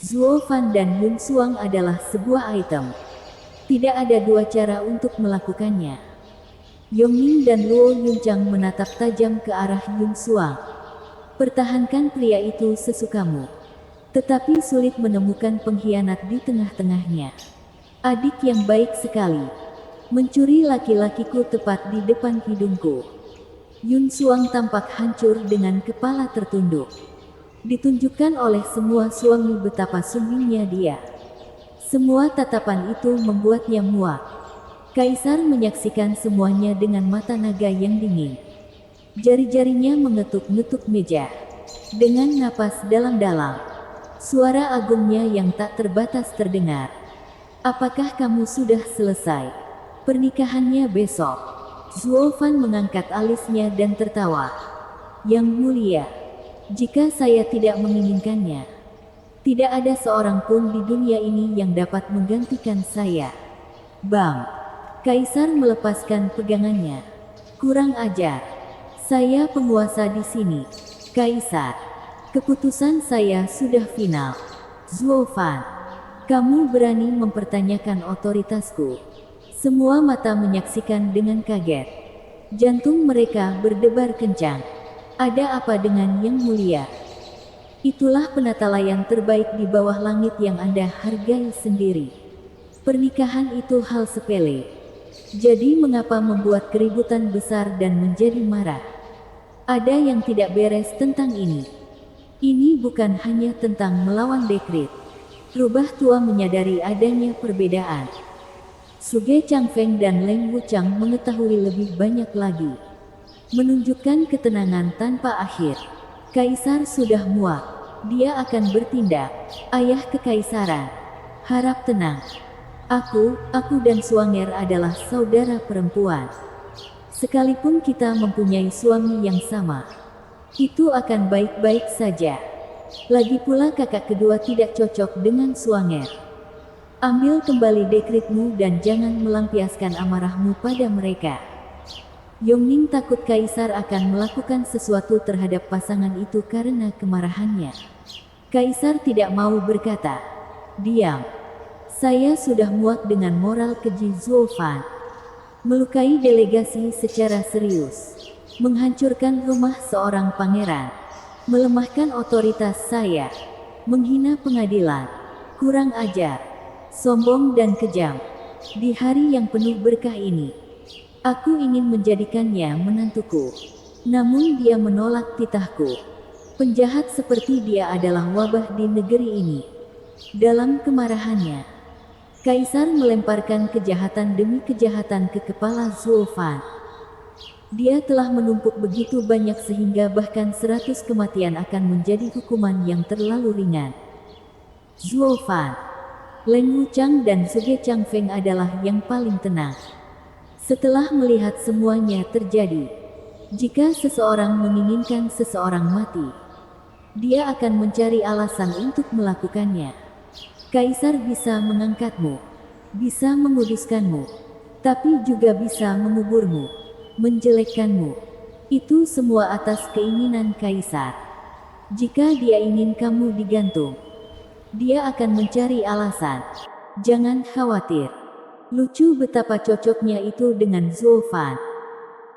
Zuo Fan dan Yun Xuang adalah sebuah item. Tidak ada dua cara untuk melakukannya. Yongning dan Luo Yunchang menatap tajam ke arah Yun Xuang. Pertahankan pria itu sesukamu. Tetapi sulit menemukan pengkhianat di tengah-tengahnya. Adik yang baik sekali. Mencuri laki-lakiku tepat di depan hidungku. Yun Xuang tampak hancur dengan kepala tertunduk. Ditunjukkan oleh semua suami betapa sungguhnya dia. Semua tatapan itu membuatnya muak. Kaisar menyaksikan semuanya dengan mata naga yang dingin. Jari-jarinya mengetuk-ngetuk meja. Dengan napas dalam-dalam, suara agungnya yang tak terbatas terdengar. Apakah kamu sudah selesai? Pernikahannya besok. Zuofan mengangkat alisnya dan tertawa. Yang mulia, jika saya tidak menginginkannya, tidak ada seorang pun di dunia ini yang dapat menggantikan saya. Bang! Kaisar melepaskan pegangannya. Kurang ajar. Saya penguasa di sini. Kaisar. Keputusan saya sudah final. Zuofan, kamu berani mempertanyakan otoritasku. Semua mata menyaksikan dengan kaget. Jantung mereka berdebar kencang. Ada apa dengan Yang Mulia? Itulah penatalayan terbaik di bawah langit yang Anda hargai sendiri. Pernikahan itu hal sepele. Jadi mengapa membuat keributan besar dan menjadi marah? Ada yang tidak beres tentang ini. Ini bukan hanya tentang melawan dekret. Rubah tua menyadari adanya perbedaan. Suge Changfeng dan Leng Wuchang mengetahui lebih banyak lagi. Menunjukkan ketenangan tanpa akhir. Kaisar sudah muak. Dia akan bertindak. Ayah kekaisaran. Harap tenang. Aku dan Suanger adalah saudara perempuan. Sekalipun kita mempunyai suami yang sama, itu akan baik-baik saja. Lagi pula kakak kedua tidak cocok dengan Suanger. Ambil kembali dekretmu dan jangan melampiaskan amarahmu pada mereka. Yongning takut Kaisar akan melakukan sesuatu terhadap pasangan itu karena kemarahannya. Kaisar tidak mau berkata, "Diam. Saya sudah muak dengan moral keji Zuofan. Melukai delegasi secara serius. Menghancurkan rumah seorang pangeran. Melemahkan otoritas saya. Menghina pengadilan. Kurang ajar. Sombong dan kejam. Di hari yang penuh berkah ini, aku ingin menjadikannya menantuku. Namun dia menolak titahku. Penjahat seperti dia adalah wabah di negeri ini." Dalam kemarahannya, Kaisar melemparkan kejahatan demi kejahatan ke kepala Zuofan. Dia telah menumpuk begitu banyak sehingga bahkan 100 kematian akan menjadi hukuman yang terlalu ringan. Zuofan, Leng Wuchang dan Suge Changfeng adalah yang paling tenang. Setelah melihat semuanya terjadi, jika seseorang menginginkan seseorang mati, dia akan mencari alasan untuk melakukannya. Kaisar bisa mengangkatmu, bisa menguduskanmu, tapi juga bisa menguburmu, menjelekkanmu. Itu semua atas keinginan Kaisar. Jika dia ingin kamu digantung, dia akan mencari alasan. Jangan khawatir. Lucu betapa cocoknya itu dengan Zuofan,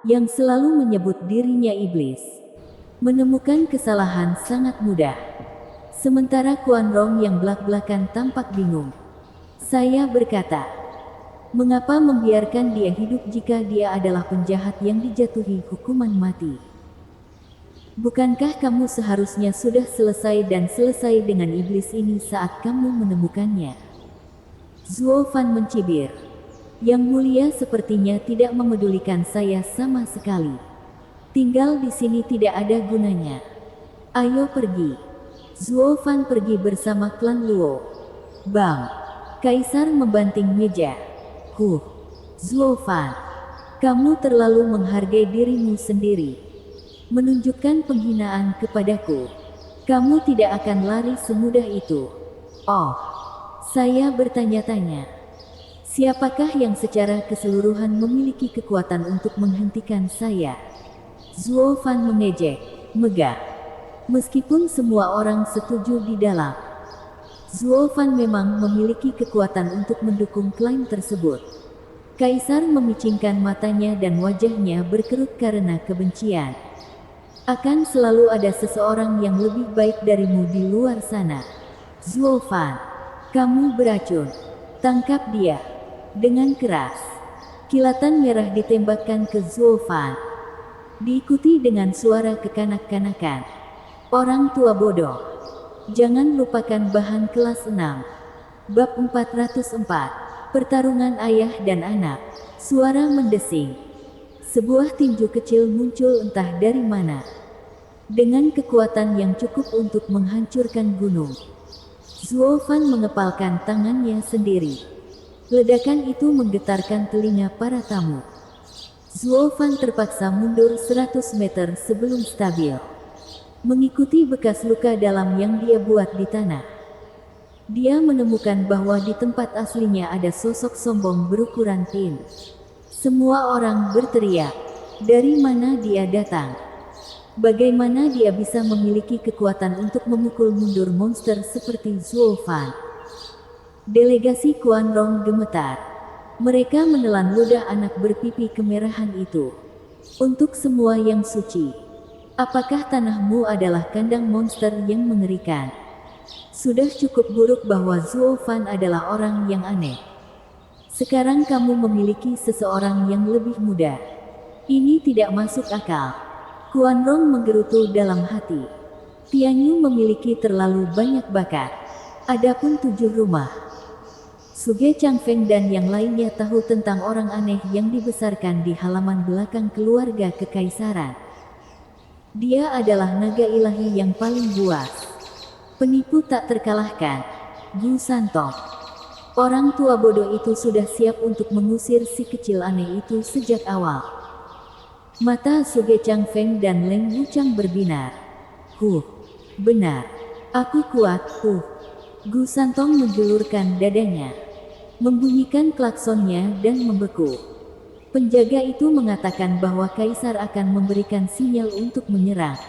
yang selalu menyebut dirinya iblis. Menemukan kesalahan sangat mudah. Sementara Quan Rong yang belak-belakan tampak bingung. Saya berkata, mengapa membiarkan dia hidup jika dia adalah penjahat yang dijatuhi hukuman mati? Bukankah kamu seharusnya sudah selesai dan selesai dengan iblis ini saat kamu menemukannya? Zuofan mencibir. Yang Mulia sepertinya tidak memedulikan saya sama sekali. Tinggal di sini tidak ada gunanya. Ayo pergi. Zuofan pergi bersama klan Luo. Bang! Kaisar membanting meja. Zuofan, kamu terlalu menghargai dirimu sendiri. Menunjukkan penghinaan kepadaku. Kamu tidak akan lari semudah itu. Oh, saya bertanya-tanya. Siapakah yang secara keseluruhan memiliki kekuatan untuk menghentikan saya? Zuofan mengejek, megah. Meskipun semua orang setuju di dalam, Zuofan memang memiliki kekuatan untuk mendukung klaim tersebut. Kaisar memicingkan matanya dan wajahnya berkerut karena kebencian. Akan selalu ada seseorang yang lebih baik darimu di luar sana. Zuofan, kamu beracun. Tangkap dia. Dengan keras, kilatan merah ditembakkan ke Zuofan. Diikuti dengan suara kekanak-kanakan. Orang tua bodoh. Jangan lupakan bahan kelas 6. Bab 404. Pertarungan ayah dan anak. Suara mendesing. Sebuah tinju kecil muncul entah dari mana. Dengan kekuatan yang cukup untuk menghancurkan gunung. Zuofan mengepalkan tangannya sendiri. Ledakan itu menggetarkan telinga para tamu. Zuo Fan terpaksa mundur 100 meter sebelum stabil, mengikuti bekas luka dalam yang dia buat di tanah. Dia menemukan bahwa di tempat aslinya ada sosok sombong berukuran tin. Semua orang berteriak, dari mana dia datang? Bagaimana dia bisa memiliki kekuatan untuk memukul mundur monster seperti Zuo Fan? Delegasi Quan Rong gemetar. Mereka menelan ludah anak berpipi kemerahan itu. Untuk semua yang suci, apakah tanahmu adalah kandang monster yang mengerikan? Sudah cukup buruk bahwa Zuo Fan adalah orang yang aneh. Sekarang kamu memiliki seseorang yang lebih muda. Ini tidak masuk akal. Quan Rong menggerutu dalam hati. Tian Yu memiliki terlalu banyak bakat. Adapun 7 rumah, Suge Changfeng dan yang lainnya tahu tentang orang aneh yang dibesarkan di halaman belakang keluarga kekaisaran. Dia adalah naga ilahi yang paling buas. Penipu tak terkalahkan. Gu Santong. Orang tua bodoh itu sudah siap untuk mengusir si kecil aneh itu sejak awal. Mata Suge Changfeng dan Leng Wuchang berbinar. Benar. Aku kuat, Gu Santong menjulurkan dadanya, membunyikan klaksonnya dan membeku. Penjaga itu mengatakan bahwa kaisar akan memberikan sinyal untuk menyerang.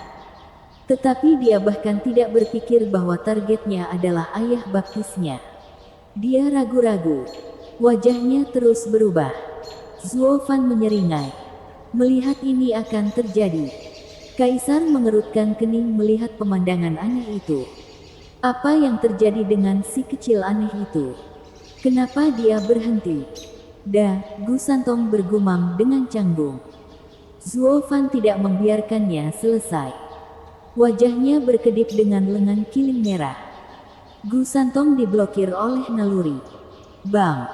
Tetapi dia bahkan tidak berpikir bahwa targetnya adalah ayah baptisnya. Dia ragu-ragu. Wajahnya terus berubah. Zuo Fan menyeringai. Melihat ini akan terjadi. Kaisar mengerutkan kening melihat pemandangan aneh itu. Apa yang terjadi dengan si kecil aneh itu? Kenapa dia berhenti? Gu Santong bergumam dengan canggung. Zuo Fan tidak membiarkannya selesai. Wajahnya berkedip dengan lengan kilin merah. Gu Santong diblokir oleh naluri. Bang!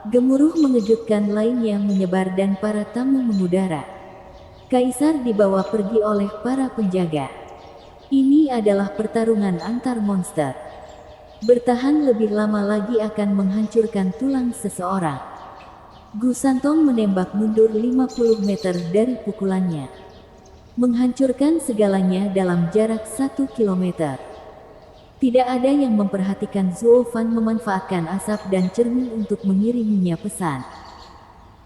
Gemuruh mengejutkan lainnya menyebar dan para tamu mengudara. Kaisar dibawa pergi oleh para penjaga. Ini adalah pertarungan antar monster. Bertahan lebih lama lagi akan menghancurkan tulang seseorang. Gu Santong menembak mundur 50 meter dari pukulannya, menghancurkan segalanya dalam jarak 1 kilometer. Tidak ada yang memperhatikan Zuo Fan memanfaatkan asap dan cermin untuk mengiriminya pesan.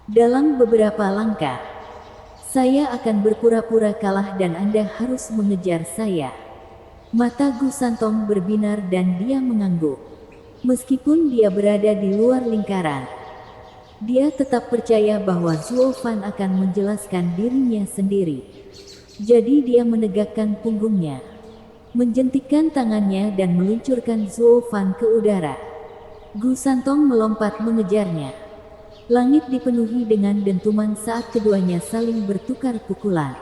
Dalam beberapa langkah, saya akan berpura-pura kalah dan Anda harus mengejar saya. Mata Gu Santong berbinar dan dia mengangguk. Meskipun dia berada di luar lingkaran, dia tetap percaya bahwa Zuo Fan akan menjelaskan dirinya sendiri. Jadi dia menegakkan punggungnya, menjentikkan tangannya dan meluncurkan Zuo Fan ke udara. Gu Santong melompat mengejarnya. Langit dipenuhi dengan dentuman saat keduanya saling bertukar pukulan.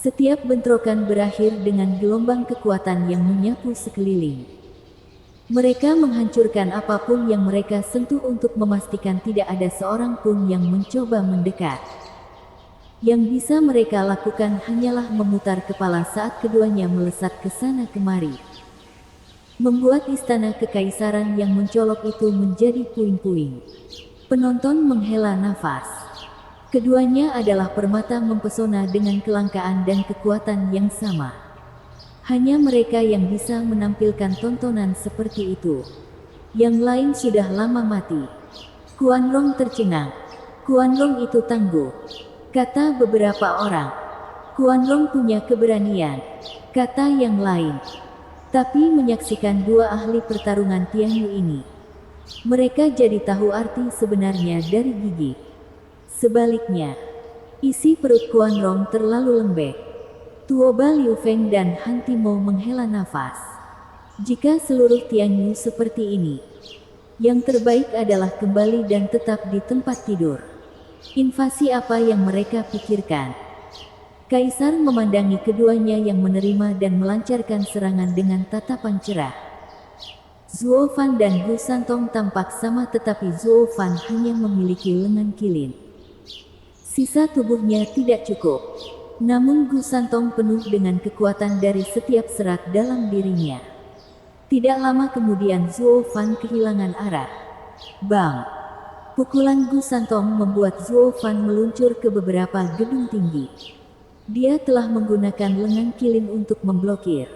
Setiap bentrokan berakhir dengan gelombang kekuatan yang menyapu sekeliling. Mereka menghancurkan apapun yang mereka sentuh untuk memastikan tidak ada seorang pun yang mencoba mendekat. Yang bisa mereka lakukan hanyalah memutar kepala saat keduanya melesat ke sana kemari, membuat istana kekaisaran yang mencolok itu menjadi puing-puing. Penonton menghela nafas. Keduanya adalah permata mempesona dengan kelangkaan dan kekuatan yang sama. Hanya mereka yang bisa menampilkan tontonan seperti itu. Yang lain sudah lama mati. Quan Rong tercengang. Quan Rong itu tangguh, kata beberapa orang. Quan Rong punya keberanian, kata yang lain. Tapi menyaksikan dua ahli pertarungan Tian Yu ini, mereka jadi tahu arti sebenarnya dari gigi. Sebaliknya, isi perut Quan Rong terlalu lembek. Tuoba Liu Feng dan Han Timo menghela nafas. Jika seluruh Tian Yu seperti ini, yang terbaik adalah kembali dan tetap di tempat tidur. Invasi apa yang mereka pikirkan? Kaisar memandangi keduanya yang menerima dan melancarkan serangan dengan tatapan cerah. Zuo Fan dan Gu Santong tampak sama tetapi Zuo Fan hanya memiliki lengan kilin. Sisa tubuhnya tidak cukup. Namun Gu Santong penuh dengan kekuatan dari setiap serat dalam dirinya. Tidak lama kemudian Zuo Fan kehilangan arah. Bang! Pukulan Gu Santong membuat Zuo Fan meluncur ke beberapa gedung tinggi. Dia telah menggunakan lengan kilin untuk memblokir.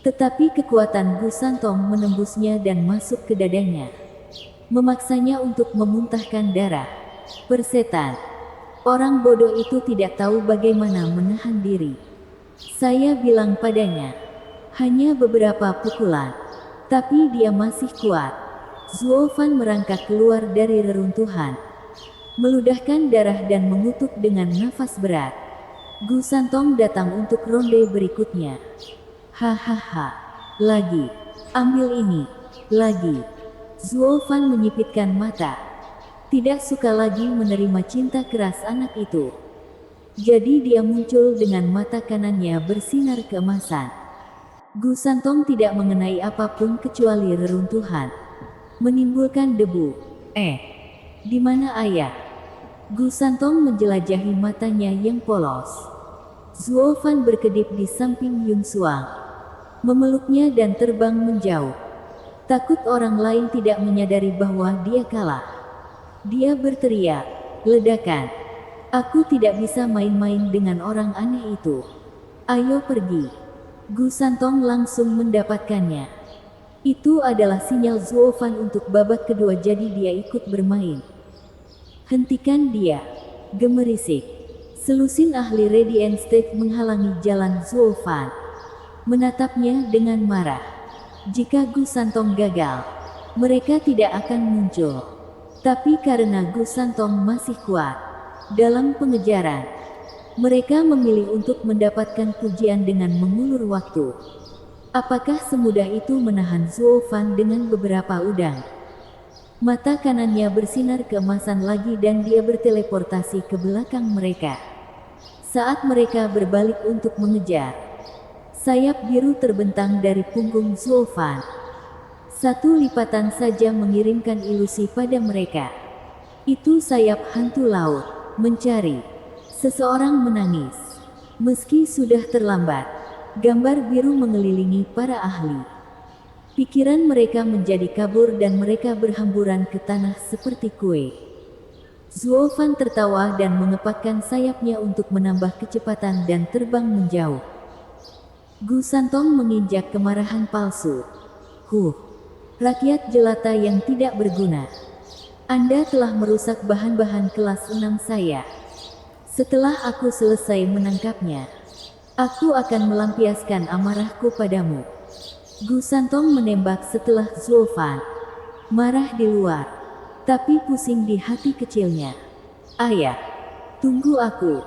Tetapi kekuatan Gu Santong menembusnya dan masuk ke dadanya, memaksanya untuk memuntahkan darah. Persetan. Orang bodoh itu tidak tahu bagaimana menahan diri. Saya bilang padanya, hanya beberapa pukulan. Tapi dia masih kuat. Zuo Fan merangkak keluar dari reruntuhan, meludahkan darah dan mengutuk dengan nafas berat. Gu Santong datang untuk ronde berikutnya. Hahaha. Lagi. Ambil ini. Lagi. Zuo Fan menyipitkan mata. Tidak suka lagi menerima cinta keras anak itu. Jadi dia muncul dengan mata kanannya bersinar keemasan. Gu Santong tidak mengenai apapun kecuali reruntuhan, menimbulkan debu. Di mana ayah? Gu Santong menjelajahi matanya yang polos. Zuo Fan berkedip di samping Yun Suang, memeluknya dan terbang menjauh. Takut orang lain tidak menyadari bahwa dia kalah. Dia berteriak, "Ledakan! Aku tidak bisa main-main dengan orang aneh itu. Ayo pergi." Gu Santong langsung mendapatkannya. Itu adalah sinyal Zuo Fan untuk babak kedua, jadi dia ikut bermain. Hentikan dia, gemerisik. Selusin ahli Radiant State menghalangi jalan Zuo Fan, menatapnya dengan marah. Jika Gu Santong gagal, mereka tidak akan muncul. Tapi karena Gu Santong masih kuat dalam pengejaran, mereka memilih untuk mendapatkan pujian dengan mengulur waktu. Apakah semudah itu menahan Zuo Fan dengan beberapa udang? Mata kanannya bersinar keemasan lagi dan dia berteleportasi ke belakang mereka. Saat mereka berbalik untuk mengejar, sayap biru terbentang dari punggung Zuo Fan. Satu lipatan saja mengirimkan ilusi pada mereka. Itu sayap hantu laut, mencari. Seseorang menangis. Meski sudah terlambat, gambar biru mengelilingi para ahli. Pikiran mereka menjadi kabur dan mereka berhamburan ke tanah seperti kue. Zuo Fan tertawa dan mengepakkan sayapnya untuk menambah kecepatan dan terbang menjauh. Gu Santong menginjak kemarahan palsu. Rakyat jelata yang tidak berguna. Anda telah merusak bahan-bahan kelas 6 saya. Setelah aku selesai menangkapnya, aku akan melampiaskan amarahku padamu. Gu Santong menembak setelah Zuo Fan. Marah di luar, tapi pusing di hati kecilnya. Ayah, tunggu aku.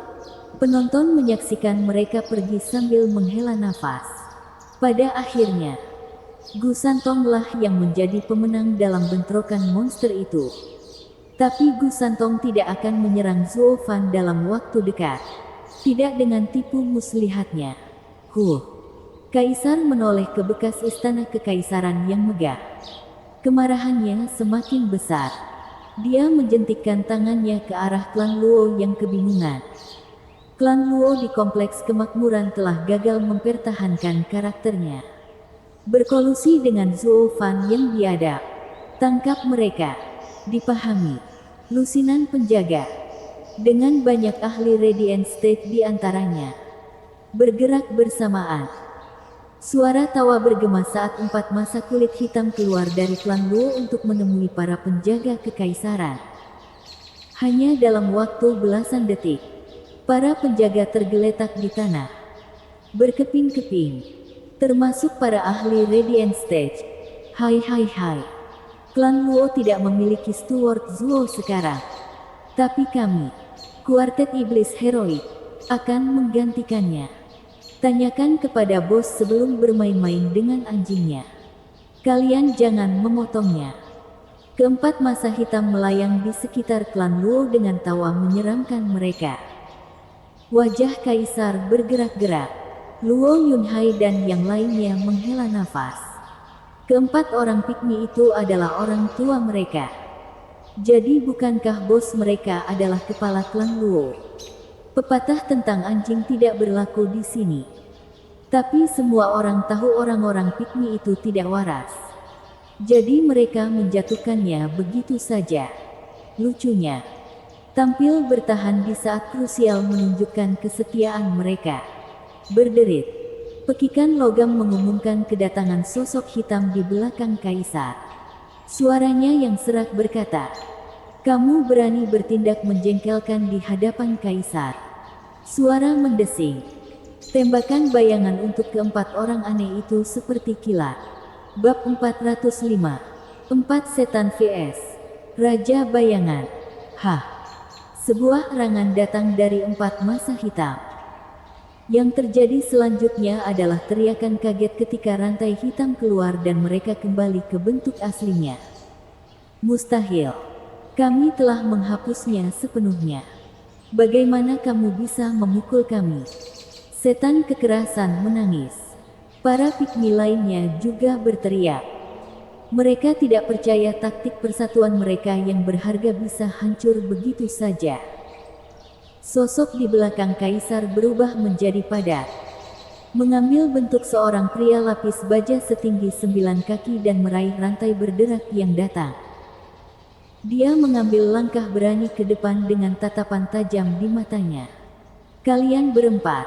Penonton menyaksikan mereka pergi sambil menghela nafas. Pada akhirnya, Gu Santong lah yang menjadi pemenang dalam bentrokan monster itu. Tapi Gu Santong tidak akan menyerang Zuo Fan dalam waktu dekat. Tidak dengan tipu muslihatnya. Kaisar menoleh ke bekas istana kekaisaran yang megah. Kemarahannya semakin besar. Dia menjentikkan tangannya ke arah klan Luo yang kebingungan. Klan Luo di kompleks kemakmuran telah gagal mempertahankan karakternya. Berkolusi dengan Zuo Fan yang biadab. Tangkap mereka. Dipahami. Lusinan penjaga. Dengan banyak ahli Radiant State di antaranya. Bergerak bersamaan. Suara tawa bergema saat 4 masa kulit hitam keluar dari klan Luo untuk menemui para penjaga kekaisaran. Hanya dalam waktu belasan detik, para penjaga tergeletak di tanah, berkeping-keping. Termasuk para ahli Radiant Stage. Hai. Klan Luo tidak memiliki steward Zuo sekarang. Tapi kami, kuartet iblis heroik, akan menggantikannya. Tanyakan kepada bos sebelum bermain-main dengan anjingnya. Kalian jangan memotongnya. Keempat masa hitam melayang di sekitar klan Luo dengan tawa menyeramkan mereka. Wajah kaisar bergerak-gerak. Luo Yunhai dan yang lainnya menghela nafas. Keempat orang pikmi itu adalah orang tua mereka. Jadi bukankah bos mereka adalah kepala klan Luo? Pepatah tentang anjing tidak berlaku di sini. Tapi semua orang tahu orang-orang pikmi itu tidak waras. Jadi mereka menjatuhkannya begitu saja. Lucunya, tampil bertahan di saat krusial menunjukkan kesetiaan mereka. Berderit, pekikan logam mengumumkan kedatangan sosok hitam di belakang kaisar. Suaranya yang serak berkata, "Kamu berani bertindak menjengkelkan di hadapan kaisar." Suara mendesing. Tembakan bayangan untuk keempat orang aneh itu seperti kilat. Bab 405. 4 Setan vs Raja Bayangan. Hah. Sebuah erangan datang dari 4 masa hitam. Yang terjadi selanjutnya adalah teriakan kaget ketika rantai hitam keluar dan mereka kembali ke bentuk aslinya. Mustahil. Kami telah menghapusnya sepenuhnya. Bagaimana kamu bisa memukul kami? Setan kekerasan menangis. Para pikmi lainnya juga berteriak. Mereka tidak percaya taktik persatuan mereka yang berharga bisa hancur begitu saja. Sosok di belakang kaisar berubah menjadi padat. Mengambil bentuk seorang pria lapis baja setinggi 9 kaki dan meraih rantai berderak yang datang. Dia mengambil langkah berani ke depan dengan tatapan tajam di matanya. Kalian berempat.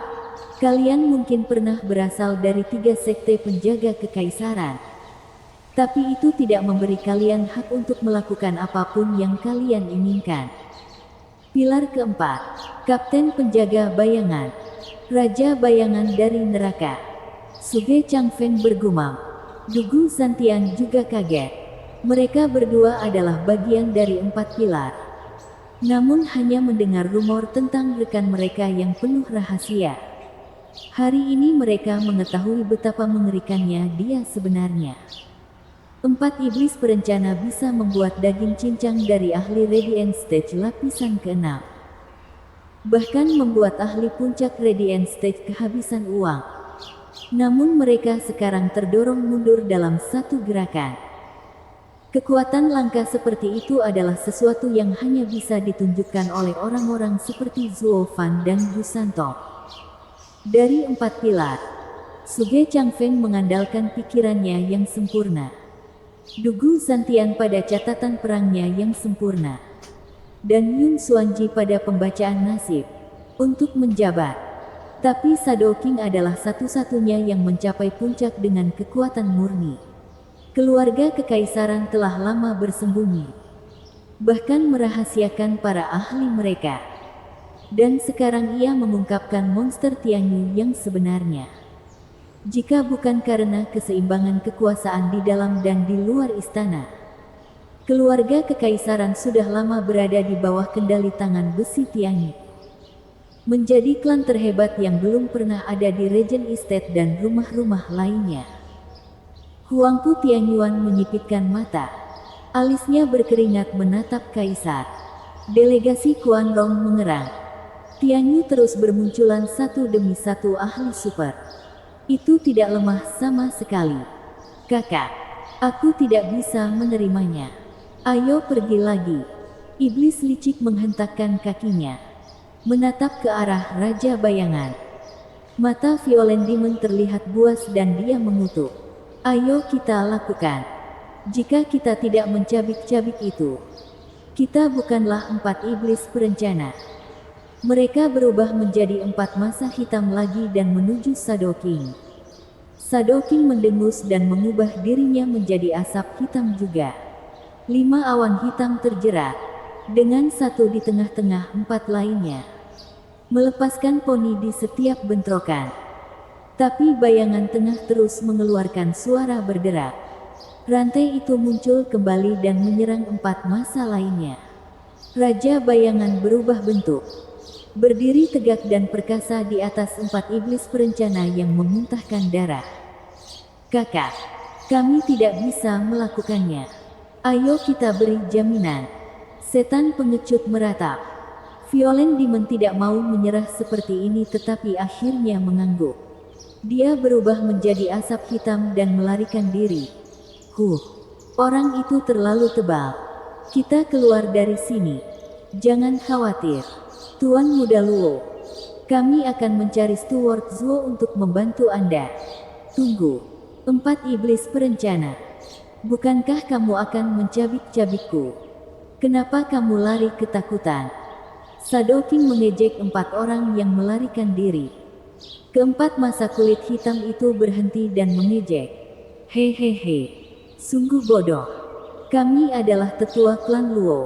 Kalian mungkin pernah berasal dari 3 sekte penjaga kekaisaran. Tapi itu tidak memberi kalian hak untuk melakukan apapun yang kalian inginkan. Pilar keempat, Kapten Penjaga Bayangan. Raja Bayangan dari Neraka. Suge Changfeng bergumam. Dugu Zantian juga kaget. Mereka berdua adalah bagian dari 4 pilar. Namun hanya mendengar rumor tentang rekan mereka yang penuh rahasia. Hari ini mereka mengetahui betapa mengerikannya dia sebenarnya. 4 iblis perencana bisa membuat daging cincang dari ahli Radiant Stage lapisan ke-6. Bahkan membuat ahli puncak Radiant Stage kehabisan uang. Namun mereka sekarang terdorong mundur dalam satu gerakan. Kekuatan langka seperti itu adalah sesuatu yang hanya bisa ditunjukkan oleh orang-orang seperti Zuo Fan dan Gu Santong. Dari 4 pilar, Suge Changfeng mengandalkan pikirannya yang sempurna. Dugu Zantian pada catatan perangnya yang sempurna. Dan Yun Xuanji pada pembacaan nasib. Untuk menjabat. Tapi Shadow King adalah satu-satunya yang mencapai puncak dengan kekuatan murni. Keluarga kekaisaran telah lama bersembunyi. Bahkan merahasiakan para ahli mereka. Dan sekarang ia mengungkapkan monster Tianyu yang sebenarnya. Jika bukan karena keseimbangan kekuasaan di dalam dan di luar istana, keluarga kekaisaran sudah lama berada di bawah kendali tangan besi Tianyu. Menjadi klan terhebat yang belum pernah ada di Regent Estate dan rumah-rumah lainnya. Huangpu Tianyuan menyipitkan mata. Alisnya berkeringat menatap kaisar. Delegasi Quan Rong mengerang. Tianyu terus bermunculan satu demi satu ahli super. Itu tidak lemah sama sekali. Kakak, aku tidak bisa menerimanya. Ayo pergi lagi. Iblis licik menghentakkan kakinya. Menatap ke arah Raja Bayangan. Mata Violet Demon terlihat buas dan dia mengutuk. Ayo kita lakukan. Jika kita tidak mencabik-cabik itu, kita bukanlah 4 iblis perencana. Mereka berubah menjadi 4 masa hitam lagi dan menuju Shadow King. Shadow King mendengus dan mengubah dirinya menjadi asap hitam juga. 5 awan hitam terjerat, dengan satu di tengah-tengah 4 lainnya. Melepaskan poni di setiap bentrokan. Tapi bayangan tengah terus mengeluarkan suara berderak. Rantai itu muncul kembali dan menyerang 4 masa lainnya. Raja Bayangan berubah bentuk. Berdiri tegak dan perkasa di atas 4 iblis perencana yang memuntahkan darah. Kakak, kami tidak bisa melakukannya. Ayo kita beri jaminan. Setan pengecut meratap. Violet Demon tidak mau menyerah seperti ini tetapi akhirnya mengangguk. Dia berubah menjadi asap hitam dan melarikan diri. Orang itu terlalu tebal. Kita keluar dari sini. Jangan khawatir. Tuan Muda Luo, kami akan mencari Steward Zuo untuk membantu Anda. Tunggu. 4 iblis perencana. Bukankah kamu akan mencabik-cabikku? Kenapa kamu lari ketakutan? Sadoking mengejek 4 orang yang melarikan diri. Keempat masa kulit hitam itu berhenti dan mengejek. Hehehe, sungguh bodoh. Kami adalah tetua klan Luo.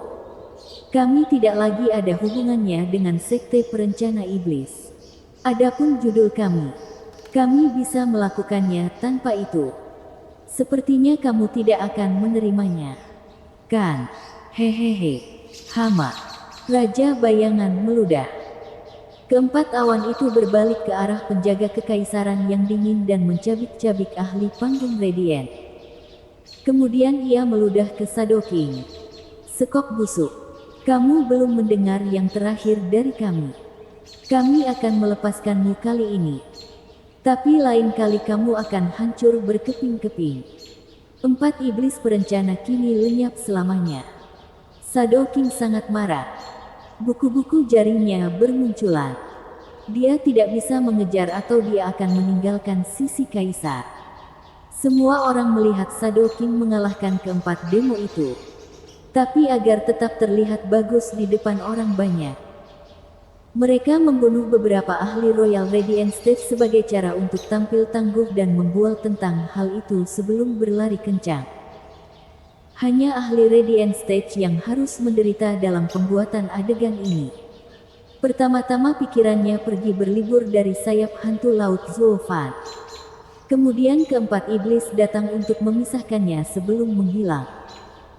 Kami tidak lagi ada hubungannya dengan sekte perencana iblis. Adapun judul kami bisa melakukannya tanpa itu. Sepertinya kamu tidak akan menerimanya. Kan? Hehehe. Hama. Raja bayangan meludah. Keempat awan itu berbalik ke arah penjaga kekaisaran yang dingin dan mencabik-cabik ahli panggung Radiant. Kemudian ia meludah ke Sadoking. Sekok busuk. Kamu belum mendengar yang terakhir dari kami. Kami akan melepaskanmu kali ini. Tapi lain kali kamu akan hancur berkeping-keping. 4 iblis perencana kini lenyap selamanya. Sadoking sangat marah. Buku-buku jaringnya bermunculan. Dia tidak bisa mengejar atau dia akan meninggalkan sisi kaisar. Semua orang melihat Sadoking mengalahkan keempat demo itu. Tapi agar tetap terlihat bagus di depan orang banyak, mereka membunuh beberapa ahli Royal Radiant Stage sebagai cara untuk tampil tangguh dan membual tentang hal itu sebelum berlari kencang. Hanya ahli Radiant Stage yang harus menderita dalam pembuatan adegan ini. Pertama-tama pikirannya pergi berlibur dari sayap hantu laut Zuofan. Kemudian keempat iblis datang untuk memisahkannya sebelum menghilang.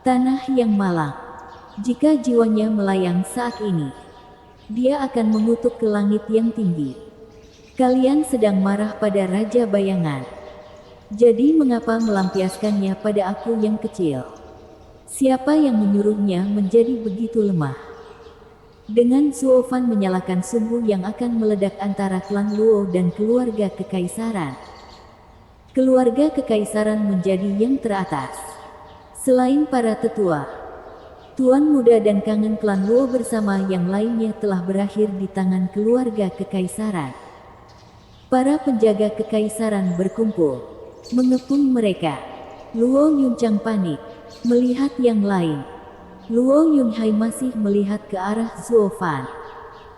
Tanah yang malang. Jika jiwanya melayang saat ini, dia akan mengutuk ke langit yang tinggi. Kalian sedang marah pada Raja Bayangan. Jadi mengapa melampiaskannya pada aku yang kecil? Siapa yang menyuruhnya menjadi begitu lemah? Dengan Zuofan menyalakan sumbu yang akan meledak antara klan Luo dan keluarga kekaisaran. Keluarga kekaisaran menjadi yang teratas. Selain para tetua, Tuan Muda dan Kangen klan Luo bersama yang lainnya telah berakhir di tangan keluarga kekaisaran. Para penjaga kekaisaran berkumpul, mengepung mereka. Luo Yunchang panik, melihat yang lain. Luo Yunhai masih melihat ke arah Zuofan,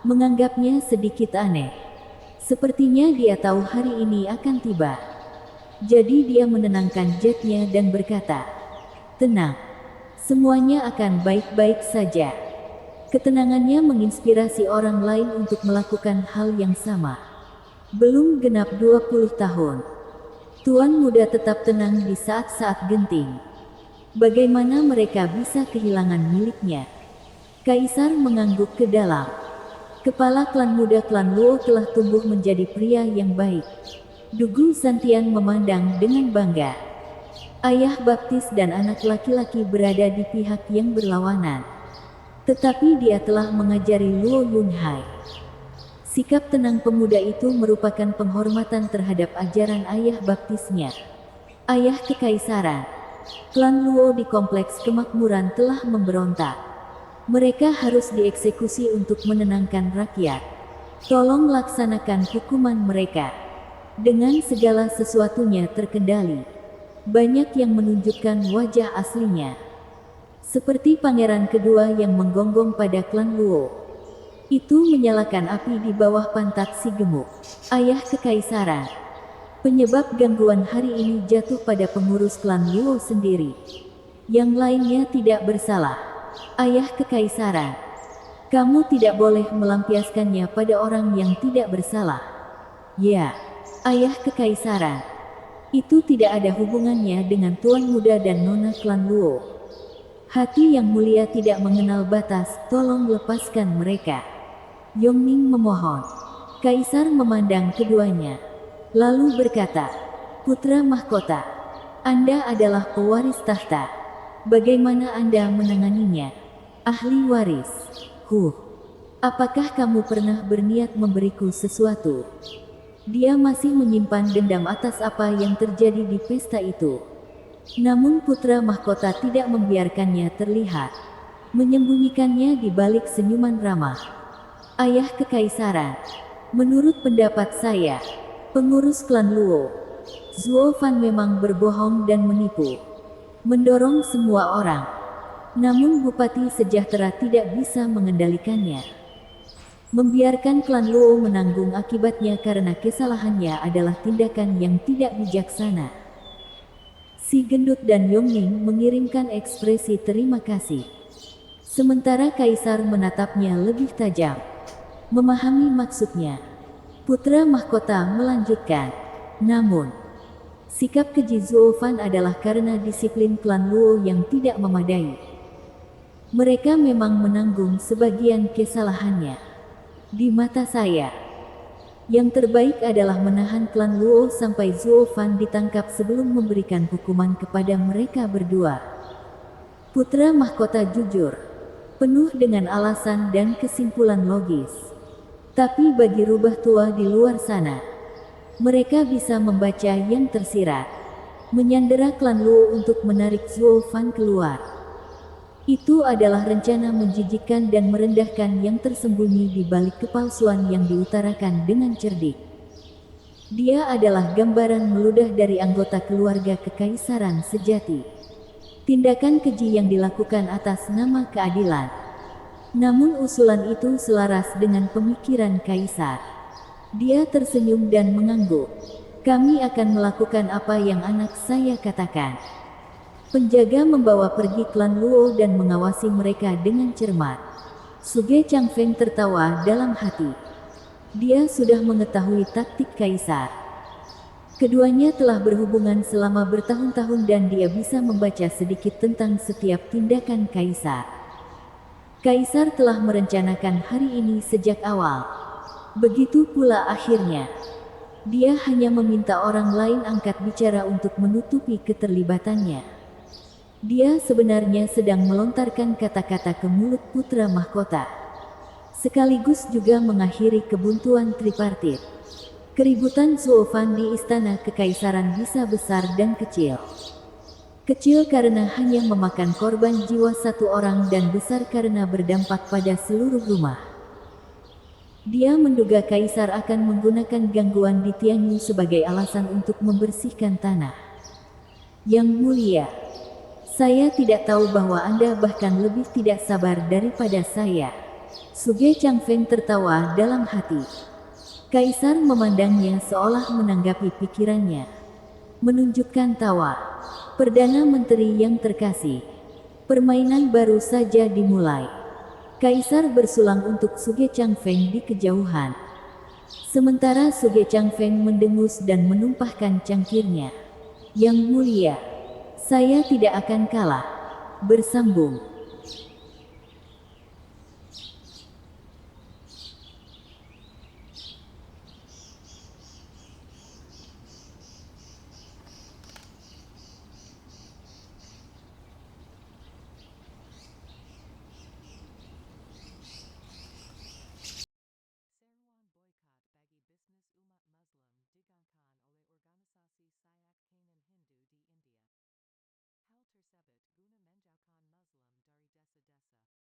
menganggapnya sedikit aneh. Sepertinya dia tahu hari ini akan tiba. Jadi dia menenangkan jetnya dan berkata, "Tenang. Semuanya akan baik-baik saja." Ketenangannya menginspirasi orang lain untuk melakukan hal yang sama. Belum genap 20 tahun. Tuan Muda tetap tenang di saat-saat genting. Bagaimana mereka bisa kehilangan miliknya? Kaisar mengangguk ke dalam. Kepala klan muda klan Luo telah tumbuh menjadi pria yang baik. Dugu Santian memandang dengan bangga. Ayah baptis dan anak laki-laki berada di pihak yang berlawanan. Tetapi dia telah mengajari Luo Yunhai. Sikap tenang pemuda itu merupakan penghormatan terhadap ajaran ayah baptisnya. Ayah kekaisaran. Klan Luo di kompleks kemakmuran telah memberontak. Mereka harus dieksekusi untuk menenangkan rakyat. Tolong laksanakan hukuman mereka. Dengan segala sesuatunya terkendali. Banyak yang menunjukkan wajah aslinya. Seperti pangeran kedua yang menggonggong pada klan Luo. Itu menyalakan api di bawah pantat si gemuk. Ayah kekaisaran. Penyebab gangguan hari ini jatuh pada pengurus klan Luo sendiri. Yang lainnya tidak bersalah. Ayah kekaisaran. Kamu tidak boleh melampiaskannya pada orang yang tidak bersalah. Ya, ayah kekaisaran. Itu tidak ada hubungannya dengan Tuan Muda dan Nona klan Luo. Hati yang mulia tidak mengenal batas, tolong lepaskan mereka. Yongning memohon. Kaisar memandang keduanya. Lalu berkata, "Putra mahkota, Anda adalah pewaris tahta. Bagaimana Anda menanganinya?" Ahli waris. Apakah kamu pernah berniat memberiku sesuatu? Dia masih menyimpan dendam atas apa yang terjadi di pesta itu. Namun putra mahkota tidak membiarkannya terlihat. Menyembunyikannya di balik senyuman ramah. Ayah kekaisaran. Menurut pendapat saya, pengurus klan Luo, Zuofan memang berbohong dan menipu. Mendorong semua orang. Namun Bupati Sejahtera tidak bisa mengendalikannya. Membiarkan klan Luo menanggung akibatnya karena kesalahannya adalah tindakan yang tidak bijaksana. Si Gendut dan Yongning mengirimkan ekspresi terima kasih. Sementara Kaisar menatapnya lebih tajam. Memahami maksudnya. Putra mahkota melanjutkan. Namun, sikap keji Zuofan adalah karena disiplin klan Luo yang tidak memadai. Mereka memang menanggung sebagian kesalahannya. Di mata saya, yang terbaik adalah menahan klan Luo sampai Zuofan ditangkap sebelum memberikan hukuman kepada mereka berdua. Putra mahkota jujur, penuh dengan alasan dan kesimpulan logis. Tapi bagi rubah tua di luar sana, mereka bisa membaca yang tersirat, menyandera klan Luo untuk menarik Zuofan keluar. Itu adalah rencana menjijikkan dan merendahkan yang tersembunyi di balik kepalsuan yang diutarakan dengan cerdik. Dia adalah gambaran meludah dari anggota keluarga kekaisaran sejati. Tindakan keji yang dilakukan atas nama keadilan. Namun usulan itu selaras dengan pemikiran kaisar. Dia tersenyum dan mengangguk. Kami akan melakukan apa yang anak saya katakan. Penjaga membawa pergi klan Luo dan mengawasi mereka dengan cermat. Suge Changfeng tertawa dalam hati. Dia sudah mengetahui taktik kaisar. Keduanya telah berhubungan selama bertahun-tahun dan dia bisa membaca sedikit tentang setiap tindakan kaisar. Kaisar telah merencanakan hari ini sejak awal. Begitu pula akhirnya. Dia hanya meminta orang lain angkat bicara untuk menutupi keterlibatannya. Dia sebenarnya sedang melontarkan kata-kata ke mulut putra mahkota. Sekaligus juga mengakhiri kebuntuan tripartit. Keributan Zuofan di istana kekaisaran bisa besar dan kecil. Kecil karena hanya memakan korban jiwa satu orang dan besar karena berdampak pada seluruh rumah. Dia menduga kaisar akan menggunakan gangguan di Tianyu sebagai alasan untuk membersihkan tanah. Yang mulia, saya tidak tahu bahwa Anda bahkan lebih tidak sabar daripada saya. Suge Changfeng tertawa dalam hati. Kaisar memandangnya seolah menanggapi pikirannya. Menunjukkan tawa. Perdana Menteri yang terkasih. Permainan baru saja dimulai. Kaisar bersulang untuk Suge Changfeng di kejauhan. Sementara Suge Changfeng mendengus dan menumpahkan cangkirnya. Yang mulia, saya tidak akan kalah. Bersambung. Seruan boykot bagi bisnis umat Muslim digangkan oleh organisasi Sayak Kanan Hindu di India. Hal tersebut guna menjauhkan Muslim dari desa-desa.